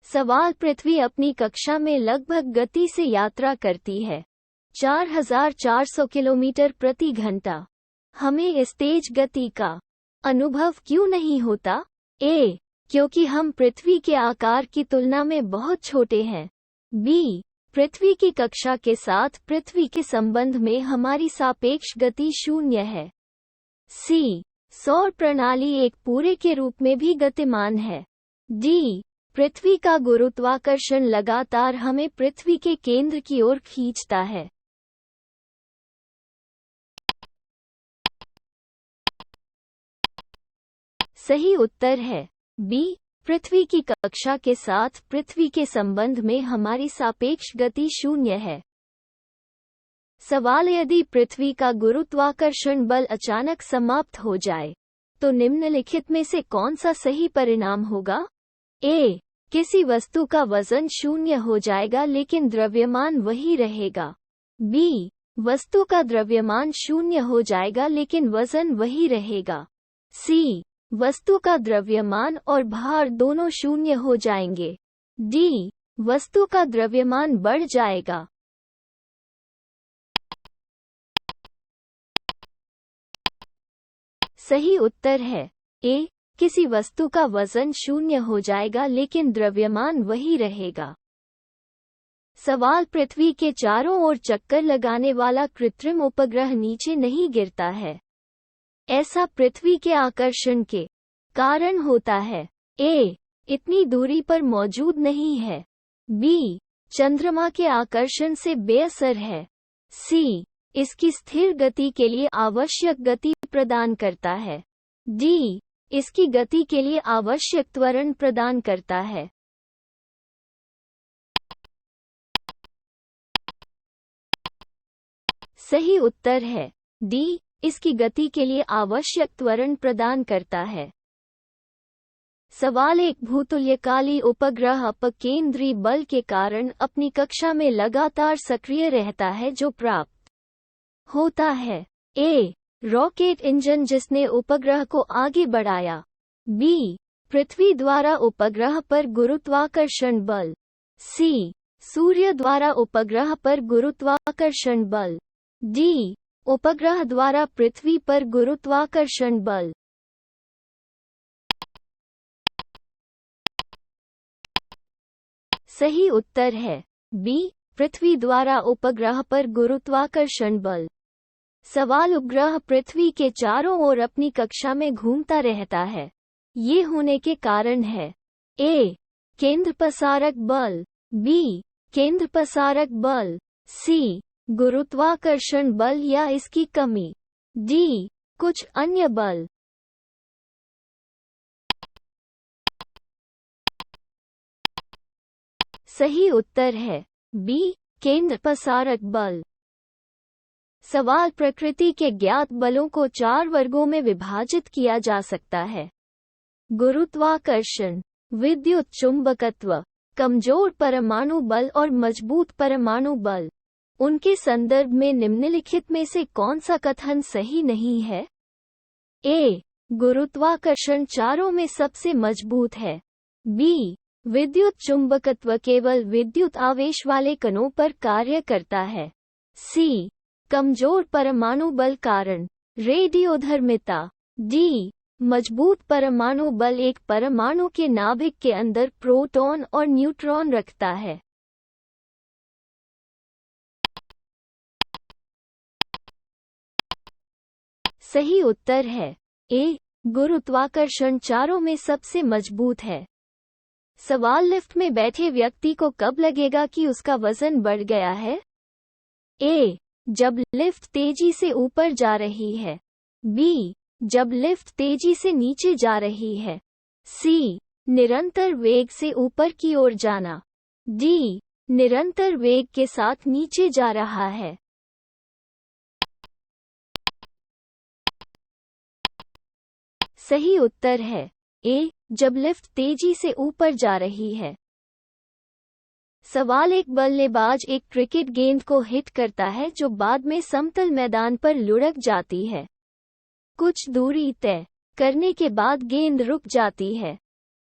सवाल, पृथ्वी अपनी कक्षा में लगभग गति से यात्रा करती है 4400 किलोमीटर प्रति घंटा। हमें इस तेज गति का अनुभव क्यों नहीं होता? ए, क्योंकि हम पृथ्वी के आकार की तुलना में बहुत छोटे हैं। बी, पृथ्वी की कक्षा के साथ पृथ्वी के संबंध में हमारी सापेक्ष गति 0 है। सी, सौर प्रणाली एक पूरे के रूप में भी गतिमान है। डी, पृथ्वी का गुरुत्वाकर्षण लगातार हमें पृथ्वी के केंद्र की ओर खींचता है। सही उत्तर है बी, पृथ्वी की कक्षा के साथ पृथ्वी के संबंध में हमारी सापेक्ष गति 0 है। सवाल, यदि पृथ्वी का गुरुत्वाकर्षण बल अचानक समाप्त हो जाए, तो निम्नलिखित में से कौन सा सही परिणाम होगा? ए, किसी वस्तु का वजन शून्य हो जाएगा लेकिन द्रव्यमान वही रहेगा। बी, वस्तु का द्रव्यमान शून्य हो जाएगा लेकिन वजन वही रहेगा। सी, वस्तु का द्रव्यमान और भार दोनों शून्य हो जाएंगे। डी, वस्तु का द्रव्यमान बढ़ जाएगा। सही उत्तर है ए, किसी वस्तु का वजन शून्य हो जाएगा लेकिन द्रव्यमान वही रहेगा। सवाल, पृथ्वी के चारों ओर चक्कर लगाने वाला कृत्रिम उपग्रह नीचे नहीं गिरता है। ऐसा पृथ्वी के आकर्षण के कारण होता है। ए, इतनी दूरी पर मौजूद नहीं है। बी, चंद्रमा के आकर्षण से बेअसर है। सी, इसकी स्थिर गति के लिए आवश्यक गति प्रदान करता है। डी, इसकी गति के लिए आवश्यक त्वरण प्रदान करता है। सही उत्तर है डी, इसकी गति के लिए आवश्यक त्वरण प्रदान करता है। सवाल, एक भूतुल्यकाली उपग्रह अपकेंद्री बल के कारण अपनी कक्षा में लगातार सक्रिय रहता है जो प्राप्त होता है। ए, रॉकेट इंजन जिसने उपग्रह को आगे बढ़ाया। बी, पृथ्वी द्वारा उपग्रह पर गुरुत्वाकर्षण बल। सी, सूर्य द्वारा उपग्रह पर गुरुत्वाकर्षण बल। डी, उपग्रह द्वारा पृथ्वी पर गुरुत्वाकर्षण बल। सही उत्तर है बी, पृथ्वी द्वारा उपग्रह पर गुरुत्वाकर्षण बल। सवाल, उपग्रह पृथ्वी के चारों ओर अपनी कक्षा में घूमता रहता है। ये होने के कारण है। ए, केंद्रपसारक बल। बी, केंद्रपसारक बल। सी, गुरुत्वाकर्षण बल या इसकी कमी। डी, कुछ अन्य बल। सही उत्तर है बी, केंद्रपसारक बल। सवाल, प्रकृति के ज्ञात बलों को 4 वर्गों में विभाजित किया जा सकता है। गुरुत्वाकर्षण, विद्युत चुंबकत्व, कमजोर परमाणु बल और मजबूत परमाणु बल। उनके संदर्भ में निम्नलिखित में से कौन सा कथन सही नहीं है? ए, गुरुत्वाकर्षण चारों में सबसे मजबूत है। बी, विद्युत चुंबकत्व केवल विद्युत आवेश वाले कणों पर कार्य करता है। सी, कमजोर परमाणु बल कारण रेडियोधर्मिता। डी, मजबूत परमाणु बल एक परमाणु के नाभिक के अंदर प्रोटॉन और न्यूट्रॉन रखता है। सही उत्तर है ए, गुरुत्वाकर्षण चारों में सबसे मजबूत है। सवाल, लिफ्ट में बैठे व्यक्ति को कब लगेगा कि उसका वजन बढ़ गया है? ए, जब लिफ्ट तेजी से ऊपर जा रही है। बी, जब लिफ्ट तेजी से नीचे जा रही है। सी, निरंतर वेग से ऊपर की ओर जाना। डी, निरंतर वेग के साथ नीचे जा रहा है। सही उत्तर है ए, जब लिफ्ट तेजी से ऊपर जा रही है। सवाल, एक बल्लेबाज एक क्रिकेट गेंद को हिट करता है जो बाद में समतल मैदान पर लुढ़क जाती है। कुछ दूरी तय करने के बाद गेंद रुक जाती है।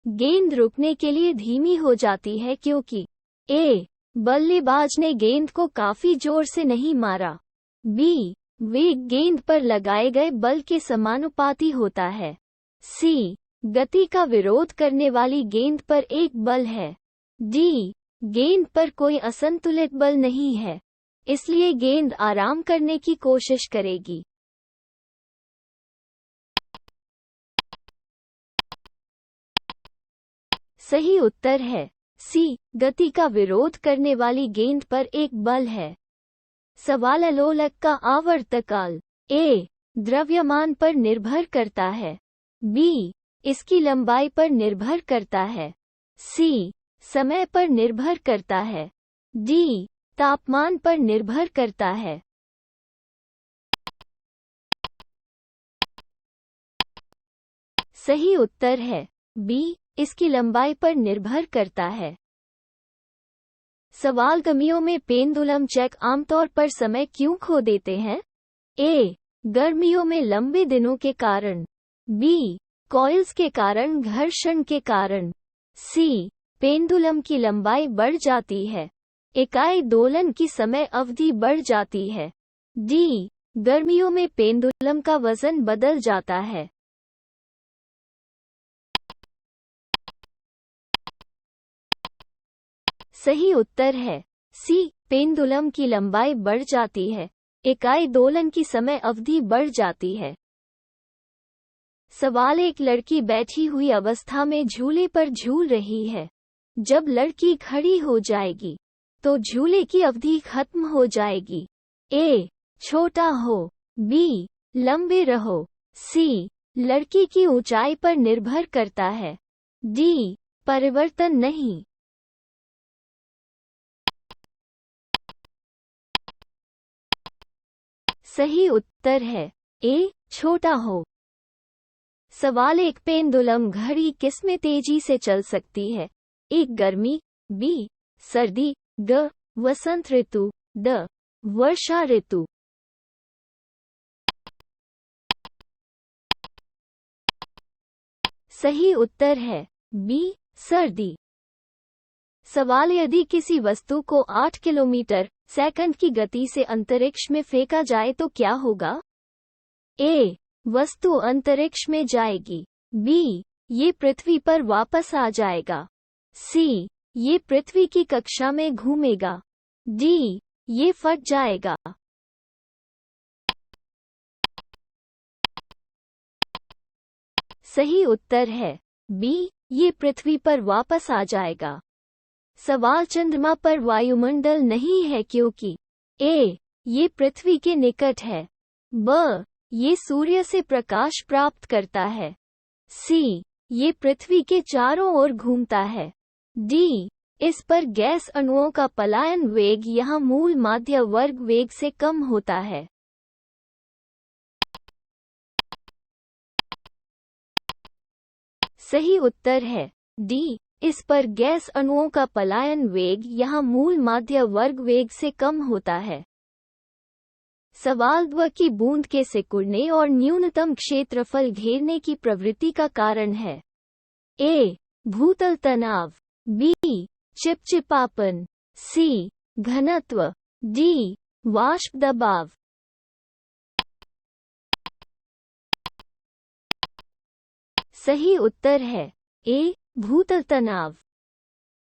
गेंद रुकने के लिए धीमी हो जाती है क्योंकि ए, बल्लेबाज ने गेंद को काफी जोर से नहीं मारा। बी, वेग गेंद पर लगाए गए बल के समानुपाती होता है। सी, गति का विरोध करने वाली गेंद पर एक बल है। डी, गेंद पर कोई असंतुलित बल नहीं है, इसलिए गेंद आराम करने की कोशिश करेगी। सही उत्तर है सी, गति का विरोध करने वाली गेंद पर एक बल है। सवाल, आलोलक का आवर्तकाल ए, द्रव्यमान पर निर्भर करता है। बी, इसकी लंबाई पर निर्भर करता है। सी, समय पर निर्भर करता है। डी, तापमान पर निर्भर करता है। सही उत्तर है बी, इसकी लंबाई पर निर्भर करता है। सवाल, गर्मियों में पेंडुलम चेक आमतौर पर समय क्यों खो देते हैं? ए, गर्मियों में लंबे दिनों के कारण, बी, कॉइल्स के कारण, घर्षण के कारण, सी, पेंडुलम की लंबाई बढ़ जाती है, इकाई दोलन की समय अवधि बढ़ जाती है, डी, गर्मियों में पेंडुलम का वजन बदल जाता है। सही उत्तर है सी, पेंडुलम की लंबाई बढ़ जाती है, इकाई दोलन की समय अवधि बढ़ जाती है। सवाल, एक लड़की बैठी हुई अवस्था में झूले पर झूल रही है। जब लड़की खड़ी हो जाएगी तो झूले की अवधि खत्म हो जाएगी। ए, छोटा हो, बी, लंबे रहो, सी, लड़की की ऊंचाई पर निर्भर करता है, डी, परिवर्तन नहीं। सही उत्तर है ए, छोटा हो। सवाल, एक पेंडुलम घड़ी किसमें तेजी से चल सकती है? एक, गर्मी, बी, सर्दी, ग, वसंत ऋतु, ड, वर्षा ऋतु। सही उत्तर है बी, सर्दी। सवाल, यदि किसी वस्तु को 8 किलोमीटर सेकंड की गति से अंतरिक्ष में फेंका जाए तो क्या होगा? ए, वस्तु अंतरिक्ष में जाएगी, बी, ये पृथ्वी पर वापस आ जाएगा, सी, ये पृथ्वी की कक्षा में घूमेगा, डी, ये फट जाएगा। सही उत्तर है बी, ये पृथ्वी पर वापस आ जाएगा। सवाल, चंद्रमा पर वायुमंडल नहीं है क्योंकि ए, ये पृथ्वी के निकट है, ब, ये सूर्य से प्रकाश प्राप्त करता है, सी, ये पृथ्वी के चारों ओर घूमता है, डी, इस पर गैस अणुओं का पलायन वेग यहाँ मूल माध्य वर्ग वेग से कम होता है। सही उत्तर है डी, इस पर गैस अणुओं का पलायन वेग यहाँ मूल माध्य वर्ग वेग से कम होता है। सवाल, द्व की बूंद के सिकुड़ने और न्यूनतम क्षेत्रफल घेरने की प्रवृत्ति का कारण है? ए, भूतल तनाव, बी, चिपचिपापन, सी, घनत्व, डी, वाष्प दबाव। सही उत्तर है ए, भूतल तनाव।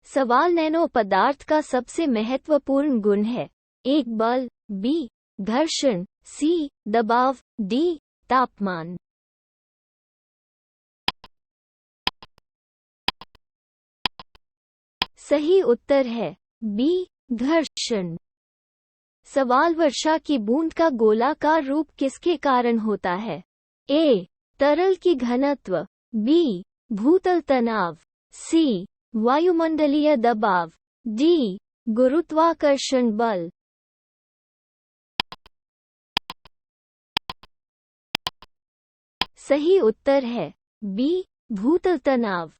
सवाल, नैनो पदार्थ का सबसे महत्वपूर्ण गुण है? एक, बल, बी, घर्षण, सी, दबाव, डी, तापमान। सही उत्तर है बी, घर्षण। सवाल, वर्षा की बूंद का गोलाकार रूप किसके कारण होता है? ए, तरल की घनत्व, बी, भूतल तनाव, सी, वायुमंडलीय दबाव, डी, गुरुत्वाकर्षण बल। सही उत्तर है बी, भूतल तनाव।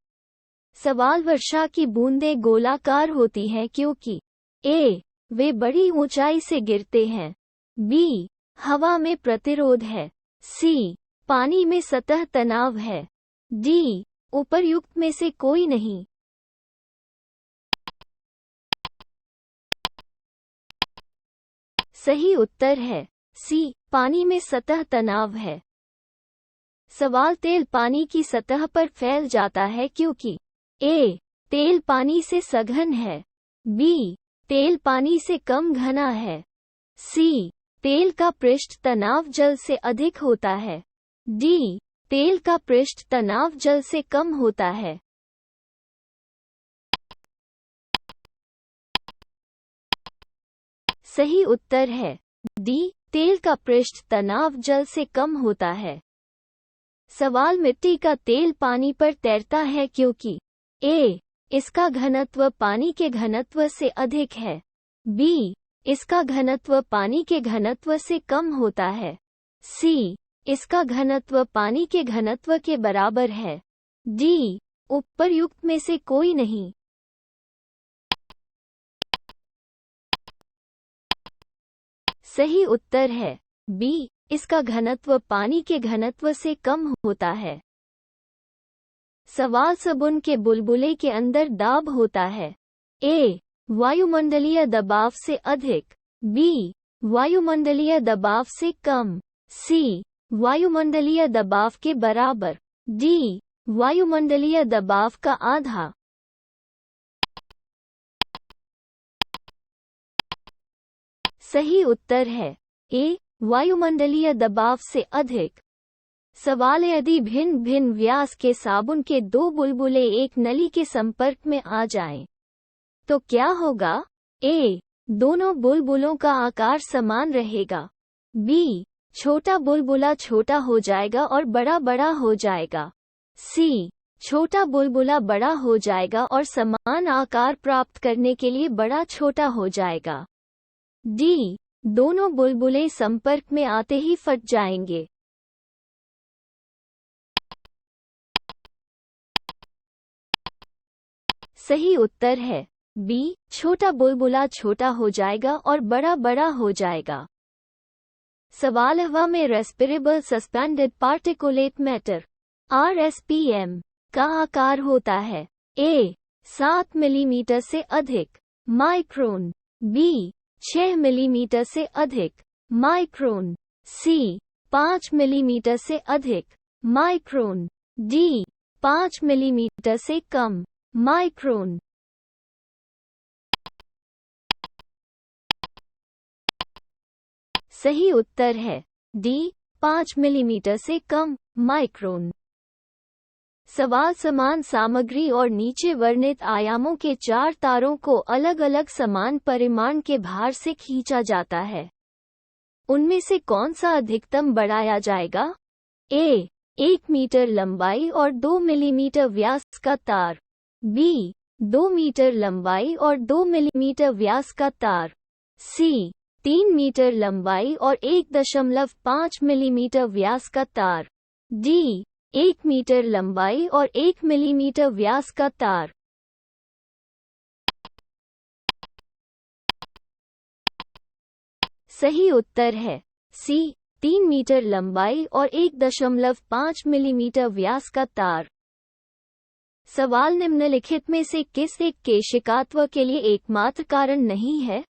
सवाल, वर्षा की बूंदें गोलाकार होती हैं क्योंकि ए, वे बड़ी ऊंचाई से गिरते हैं, बी, हवा में प्रतिरोध है, सी, पानी में सतह तनाव है, डी, उपर्युक्त में से कोई नहीं। सही उत्तर है सी, पानी में सतह तनाव है। सवाल, तेल पानी की सतह पर फैल जाता है क्योंकि ए, तेल पानी से सघन है, बी, तेल पानी से कम घना है, सी, तेल का पृष्ठ तनाव जल से अधिक होता है, डी, तेल का पृष्ठ तनाव जल से कम होता है। सही उत्तर है डी, तेल का पृष्ठ तनाव जल से कम होता है। सवाल, मिट्टी का तेल पानी पर तैरता है क्योंकि ए, इसका घनत्व पानी के घनत्व से अधिक है, बी, इसका घनत्व पानी के घनत्व से कम होता है, सी, इसका घनत्व पानी के घनत्व के बराबर है। डी, उपर्युक्त में से कोई नहीं। सही उत्तर है बी, इसका घनत्व पानी के घनत्व से कम होता है। सवाल साबुन के बुलबुले के अंदर दाब होता है। ए, वायुमंडलीय दबाव से अधिक, बी, वायुमंडलीय दबाव से कम, सी, वायुमंडलीय दबाव के बराबर, डी, वायुमंडलीय दबाव का आधा। सही उत्तर है ए, वायुमंडलीय दबाव से अधिक। सवाल है, यदि भिन्न भिन्न व्यास के साबुन के दो बुलबुले एक नली के संपर्क में आ जाएं, तो क्या होगा? ए, दोनों बुलबुलों का आकार समान रहेगा, बी, छोटा बुलबुला छोटा हो जाएगा और बड़ा बड़ा हो जाएगा, सी, छोटा बुलबुला बड़ा हो जाएगा और समान आकार प्राप्त करने के लिए बड़ा छोटा हो जाएगा, डी, दोनों बुलबुले संपर्क में आते ही फट जाएंगे। सही उत्तर है बी, छोटा बुलबुला छोटा हो जाएगा और बड़ा बड़ा हो जाएगा। सवाल, हवा में रेस्पिरेबल सस्पेंडेड पार्टिकुलेट मैटर RSPM का आकार होता है। ए, 7 मिलीमीटर से अधिक, माइक्रोन, बी, 6 मिलीमीटर से अधिक, माइक्रोन, सी, 5 मिलीमीटर से अधिक, माइक्रोन, डी, 5 मिलीमीटर से कम, माइक्रोन। सही उत्तर है डी, 5 मिलीमीटर से कम, माइक्रोन। सवाल, समान सामग्री और नीचे वर्णित आयामों के 4 तारों को अलग अलग समान परिमाण के भार से खींचा जाता है। उनमें से कौन सा अधिकतम बढ़ाया जाएगा? ए, 1 मीटर लंबाई और 2 मिलीमीटर व्यास का तार, बी, 2 मीटर लंबाई और 2 मिलीमीटर व्यास का तार, सी, 3 मीटर लंबाई और 1.5 मिलीमीटर व्यास का तार, डी, 1 मीटर लंबाई और 1 मिलीमीटर व्यास का तार। सही उत्तर है सी, 3 मीटर लंबाई और 1.5 मिलीमीटर व्यास का तार। सवाल, निम्नलिखित में से किस एक केशिकात्व के लिए एकमात्र कारण नहीं है?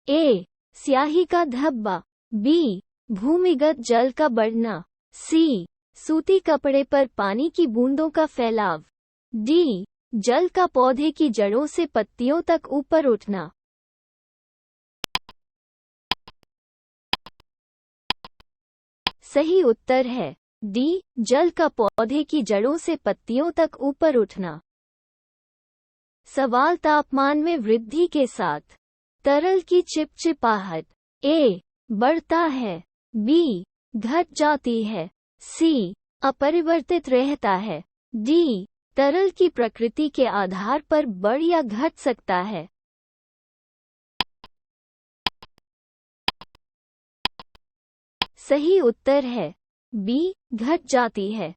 ए, स्याही का धब्बा, बी, भूमिगत जल का बढ़ना, सी, सूती कपड़े पर पानी की बूंदों का फैलाव, डी, जल का पौधे की जड़ों से पत्तियों तक ऊपर उठना। सही उत्तर है डी, जल का पौधे की जड़ों से पत्तियों तक ऊपर उठना। सवाल, तापमान में वृद्धि के साथ तरल की चिपचिपाहट ए, बढ़ता है, बी, घट जाती है, सी, अपरिवर्तित रहता है, डी, तरल की प्रकृति के आधार पर बढ़ या घट सकता है। सही उत्तर है बी, घट जाती है।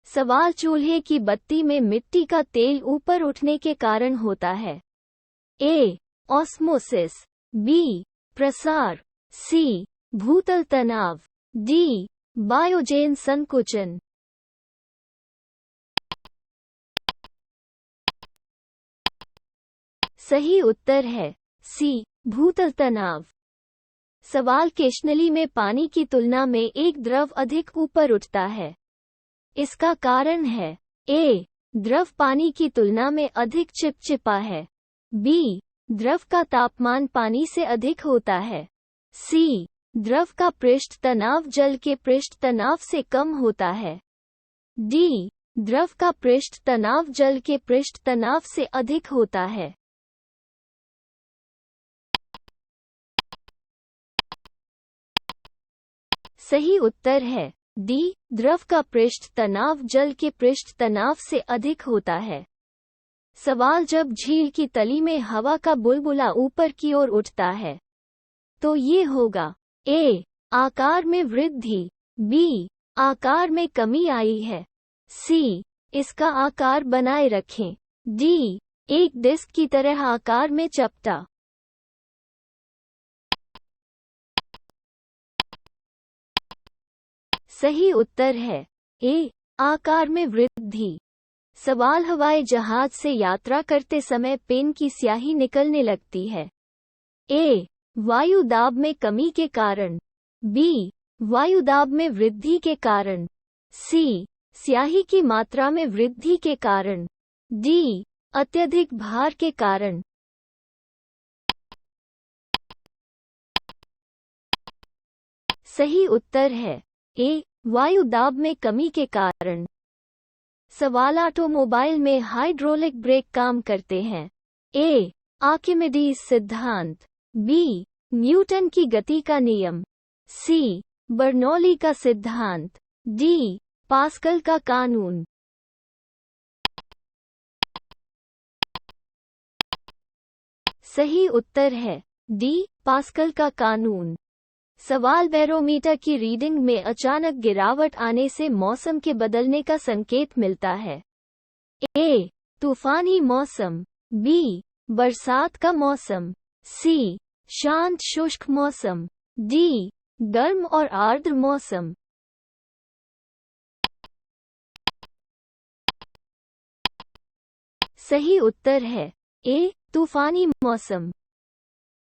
सवाल, चूल्हे की बत्ती में मिट्टी का तेल ऊपर उठने के कारण होता है। ए, ऑस्मोसिस, बी, प्रसार, सी, भूतल तनाव, डी, बायोजेन संकुचन। सही उत्तर है सी, भूतल तनाव। सवाल, केशनली में पानी की तुलना में एक द्रव अधिक ऊपर उठता है। इसका कारण है ए, द्रव पानी की तुलना में अधिक चिपचिपा है, बी, द्रव का तापमान पानी से अधिक होता है, सी, द्रव का पृष्ठ तनाव जल के पृष्ठ तनाव से कम होता है, डी, द्रव का पृष्ठ तनाव जल के पृष्ठ तनाव से अधिक होता है। सही उत्तर है डी, द्रव का पृष्ठ तनाव जल के पृष्ठ तनाव से अधिक होता है। सवाल, जब झील की तली में हवा का बुलबुला ऊपर की ओर उठता है तो ये होगा ए, आकार में वृद्धि, बी, आकार में कमी आई है। सी, इसका आकार बनाए रखें। डी, एक डिस्क की तरह आकार में चपटा। सही उत्तर है ए, आकार में वृद्धि। सवाल, हवाई जहाज से यात्रा करते समय पेन की स्याही निकलने लगती है। ए, वायु दाब में कमी के कारण। बी, वायु दाब में वृद्धि के कारण। सी, स्याही की मात्रा में वृद्धि के कारण। डी, अत्यधिक भार के कारण। सही उत्तर है ए, वायु दाब में कमी के कारण। सवाल, ऑटोमोबाइल में हाइड्रोलिक ब्रेक काम करते हैं। ए, आर्किमिडीज सिद्धांत। बी, न्यूटन की गति का नियम। सी, बर्नौली का सिद्धांत। डी, पास्कल का कानून। सही उत्तर है डी, पास्कल का कानून। सवाल, बैरोमीटर की रीडिंग में अचानक गिरावट आने से मौसम के बदलने का संकेत मिलता है। ए, तूफानी मौसम। बी, बरसात का मौसम। सी, शांत शुष्क मौसम। डी, गर्म और आर्द्र मौसम। सही उत्तर है ए, तूफानी मौसम।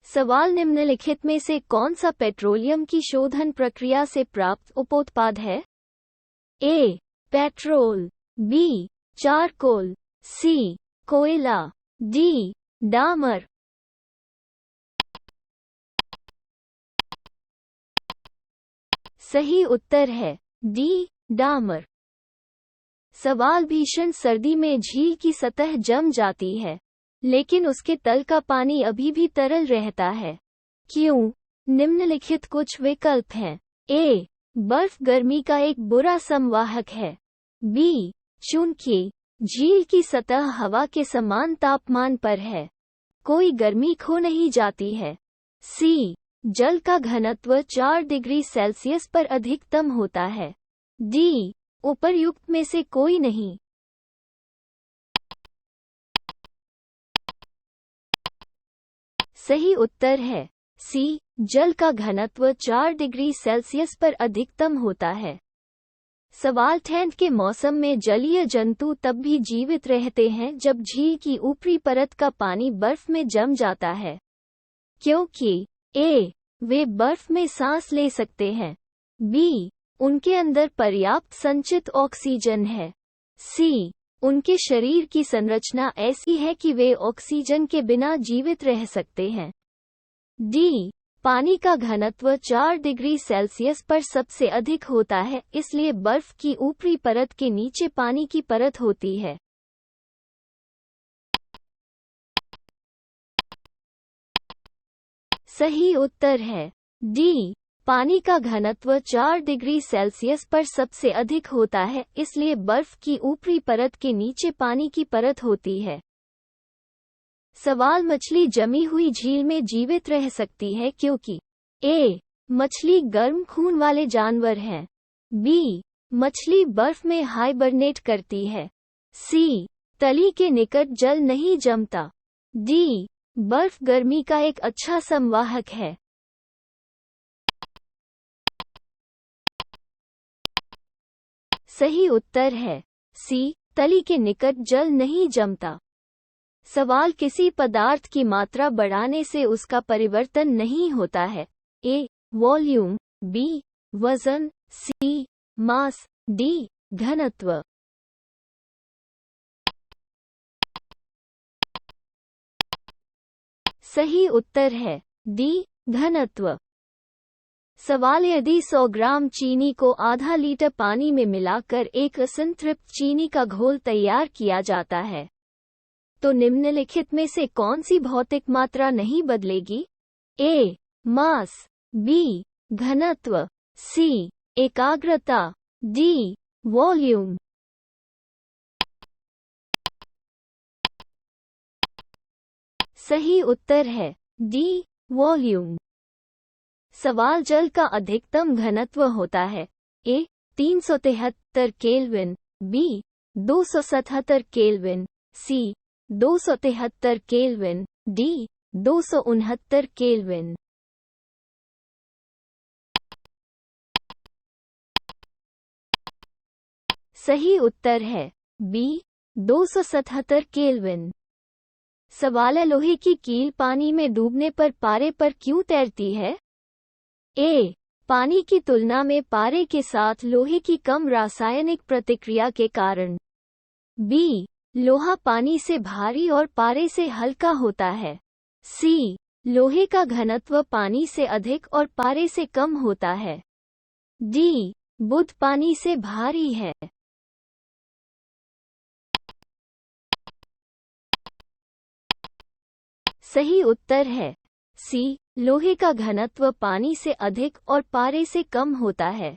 सवाल, निम्नलिखित में से कौन सा पेट्रोलियम की शोधन प्रक्रिया से प्राप्त उपोत्पाद है? A, petrol. B, charcoal. C, कोयला। डी, डामर। सही उत्तर है डी, डामर। सवाल, भीषण सर्दी में झील की सतह जम जाती है, लेकिन उसके तल का पानी अभी भी तरल रहता है। क्यों? निम्नलिखित कुछ विकल्प हैं। ए, बर्फ गर्मी का एक बुरा संवाहक है। बी, चूंकि झील की सतह हवा के समान तापमान पर है, कोई गर्मी खो नहीं जाती है। सी, जल का घनत्व 4 डिग्री सेल्सियस पर अधिकतम होता है। डी, उपर्युक्त में से कोई नहीं। सही उत्तर है सी, जल का घनत्व 4 डिग्री सेल्सियस पर अधिकतम होता है। सवाल, ठंड के मौसम में जलीय जंतु तब भी जीवित रहते हैं जब झील की ऊपरी परत का पानी बर्फ में जम जाता है, क्योंकि ए, वे बर्फ में सांस ले सकते हैं। बी, उनके अंदर पर्याप्त संचित ऑक्सीजन है। सी, उनके शरीर की संरचना ऐसी है कि वे ऑक्सीजन के बिना जीवित रह सकते हैं। डी, पानी का घनत्व 4 डिग्री सेल्सियस पर सबसे अधिक होता है, इसलिए बर्फ की ऊपरी परत के नीचे पानी की परत होती है। सही उत्तर है डी, पानी का घनत्व 4 डिग्री सेल्सियस पर सबसे अधिक होता है, इसलिए बर्फ की ऊपरी परत के नीचे पानी की परत होती है। सवाल, मछली जमी हुई झील में जीवित रह सकती है क्योंकि ए, मछली गर्म खून वाले जानवर हैं। बी, मछली बर्फ में हाइबरनेट करती है। सी, तली के निकट जल नहीं जमता। डी, बर्फ गर्मी का एक अच्छा संवाहक है। सही उत्तर है सी, तली के निकट जल नहीं जमता। सवाल, किसी पदार्थ की मात्रा बढ़ाने से उसका परिवर्तन नहीं होता है। ए, वॉल्यूम। बी, वजन। सी, मास। डी, घनत्व। सही उत्तर है डी, घनत्व। सवाल, यदि 100 ग्राम चीनी को आधा लीटर पानी में मिलाकर एक असंतृप्त चीनी का घोल तैयार किया जाता है, तो निम्नलिखित में से कौन सी भौतिक मात्रा नहीं बदलेगी? ए, मास। बी, घनत्व। सी, एकाग्रता। D, volume. सही उत्तर है डी, वॉल्यूम। सवाल, जल का अधिकतम घनत्व होता है ए 373 केल्विन, बी 277 केल्विन, सी 273 केल्विन, डी 269 केल्विन। सही उत्तर है बी 277 केल्विन। सवाल है, लोहे की कील पानी में डूबने पर पारे पर क्यों तैरती है? ए पानी की तुलना में पारे के साथ लोहे की कम रासायनिक प्रतिक्रिया के कारण, बी लोहा पानी से भारी और पारे से हल्का होता है, सी लोहे का घनत्व पानी से अधिक और पारे से कम होता है, डी बुध पानी से भारी है। सही उत्तर है सी लोहे का घनत्व पानी से अधिक और पारे से कम होता है।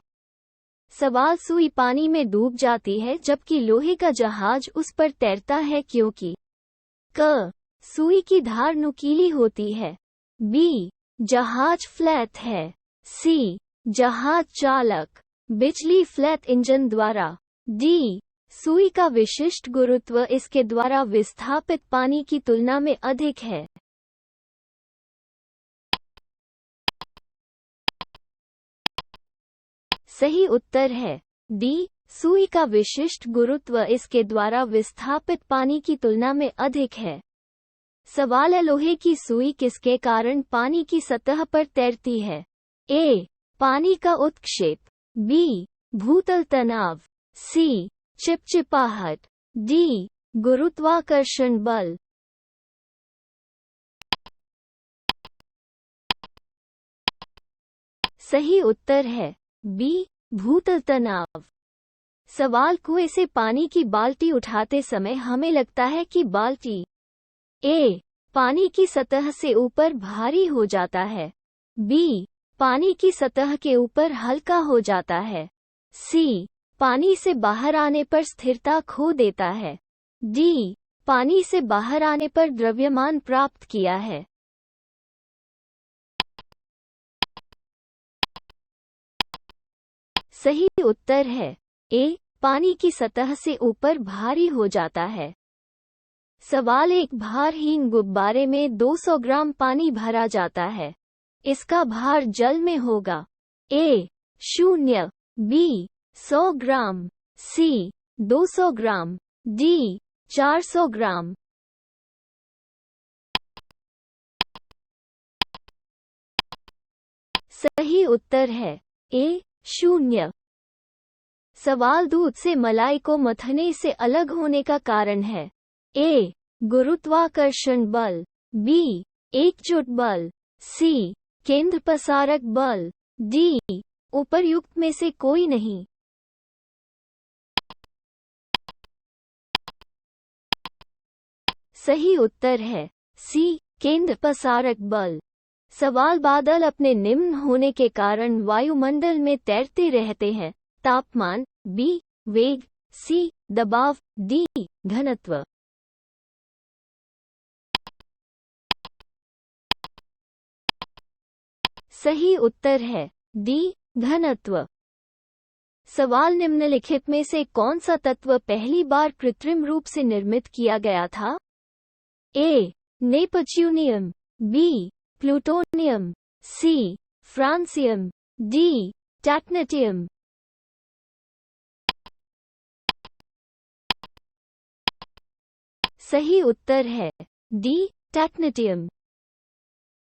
सवाल, सुई पानी में डूब जाती है जबकि लोहे का जहाज उस पर तैरता है क्योंकि? क सुई की धार नुकीली होती है, बी जहाज फ्लैट है, सी जहाज चालक बिजली फ्लैट इंजन द्वारा, डी सुई का विशिष्ट गुरुत्व इसके द्वारा विस्थापित पानी की तुलना में अधिक है। सही उत्तर है डी सुई का विशिष्ट गुरुत्व इसके द्वारा विस्थापित पानी की तुलना में अधिक है। सवाल है, लोहे की सुई किसके कारण पानी की सतह पर तैरती है? ए पानी का उत्क्षेप, बी भूतल तनाव, सी चिपचिपाहट, डी गुरुत्वाकर्षण बल। सही उत्तर है बी भूतल तनाव। सवाल, कुएं से पानी की बाल्टी उठाते समय हमें लगता है कि बाल्टी ए पानी की सतह से ऊपर भारी हो जाता है, बी पानी की सतह के ऊपर हल्का हो जाता है, सी पानी से बाहर आने पर स्थिरता खो देता है, डी पानी से बाहर आने पर द्रव्यमान प्राप्त किया है। सही उत्तर है ए पानी की सतह से ऊपर भारी हो जाता है। सवाल, एक भारहीन गुब्बारे में 200 ग्राम पानी भरा जाता है, इसका भार जल में होगा? ए 0, बी 100 ग्राम, सी 200 ग्राम, डी 400 ग्राम। सही उत्तर है ए 0। सवाल, दूध से मलाई को मथने से अलग होने का कारण है? ए गुरुत्वाकर्षण बल, बी एकजुट बल, सी केंद्रपसारक बल, डी उपर्युक्त में से कोई नहीं। सही उत्तर है सी केंद्रपसारक बल। सवाल, बादल अपने निम्न होने के कारण वायुमंडल में तैरते रहते हैं। तापमान, बी वेग, सी दबाव, डी घनत्व। सही उत्तर है डी घनत्व। सवाल, निम्नलिखित में से कौन सा तत्व पहली बार कृत्रिम रूप से निर्मित किया गया था? ए नेपच्यूनियम, बी प्लूटोनियम, सी फ्रांसियम, डी टैटनेटियम। सही उत्तर है डी टैटनेटियम।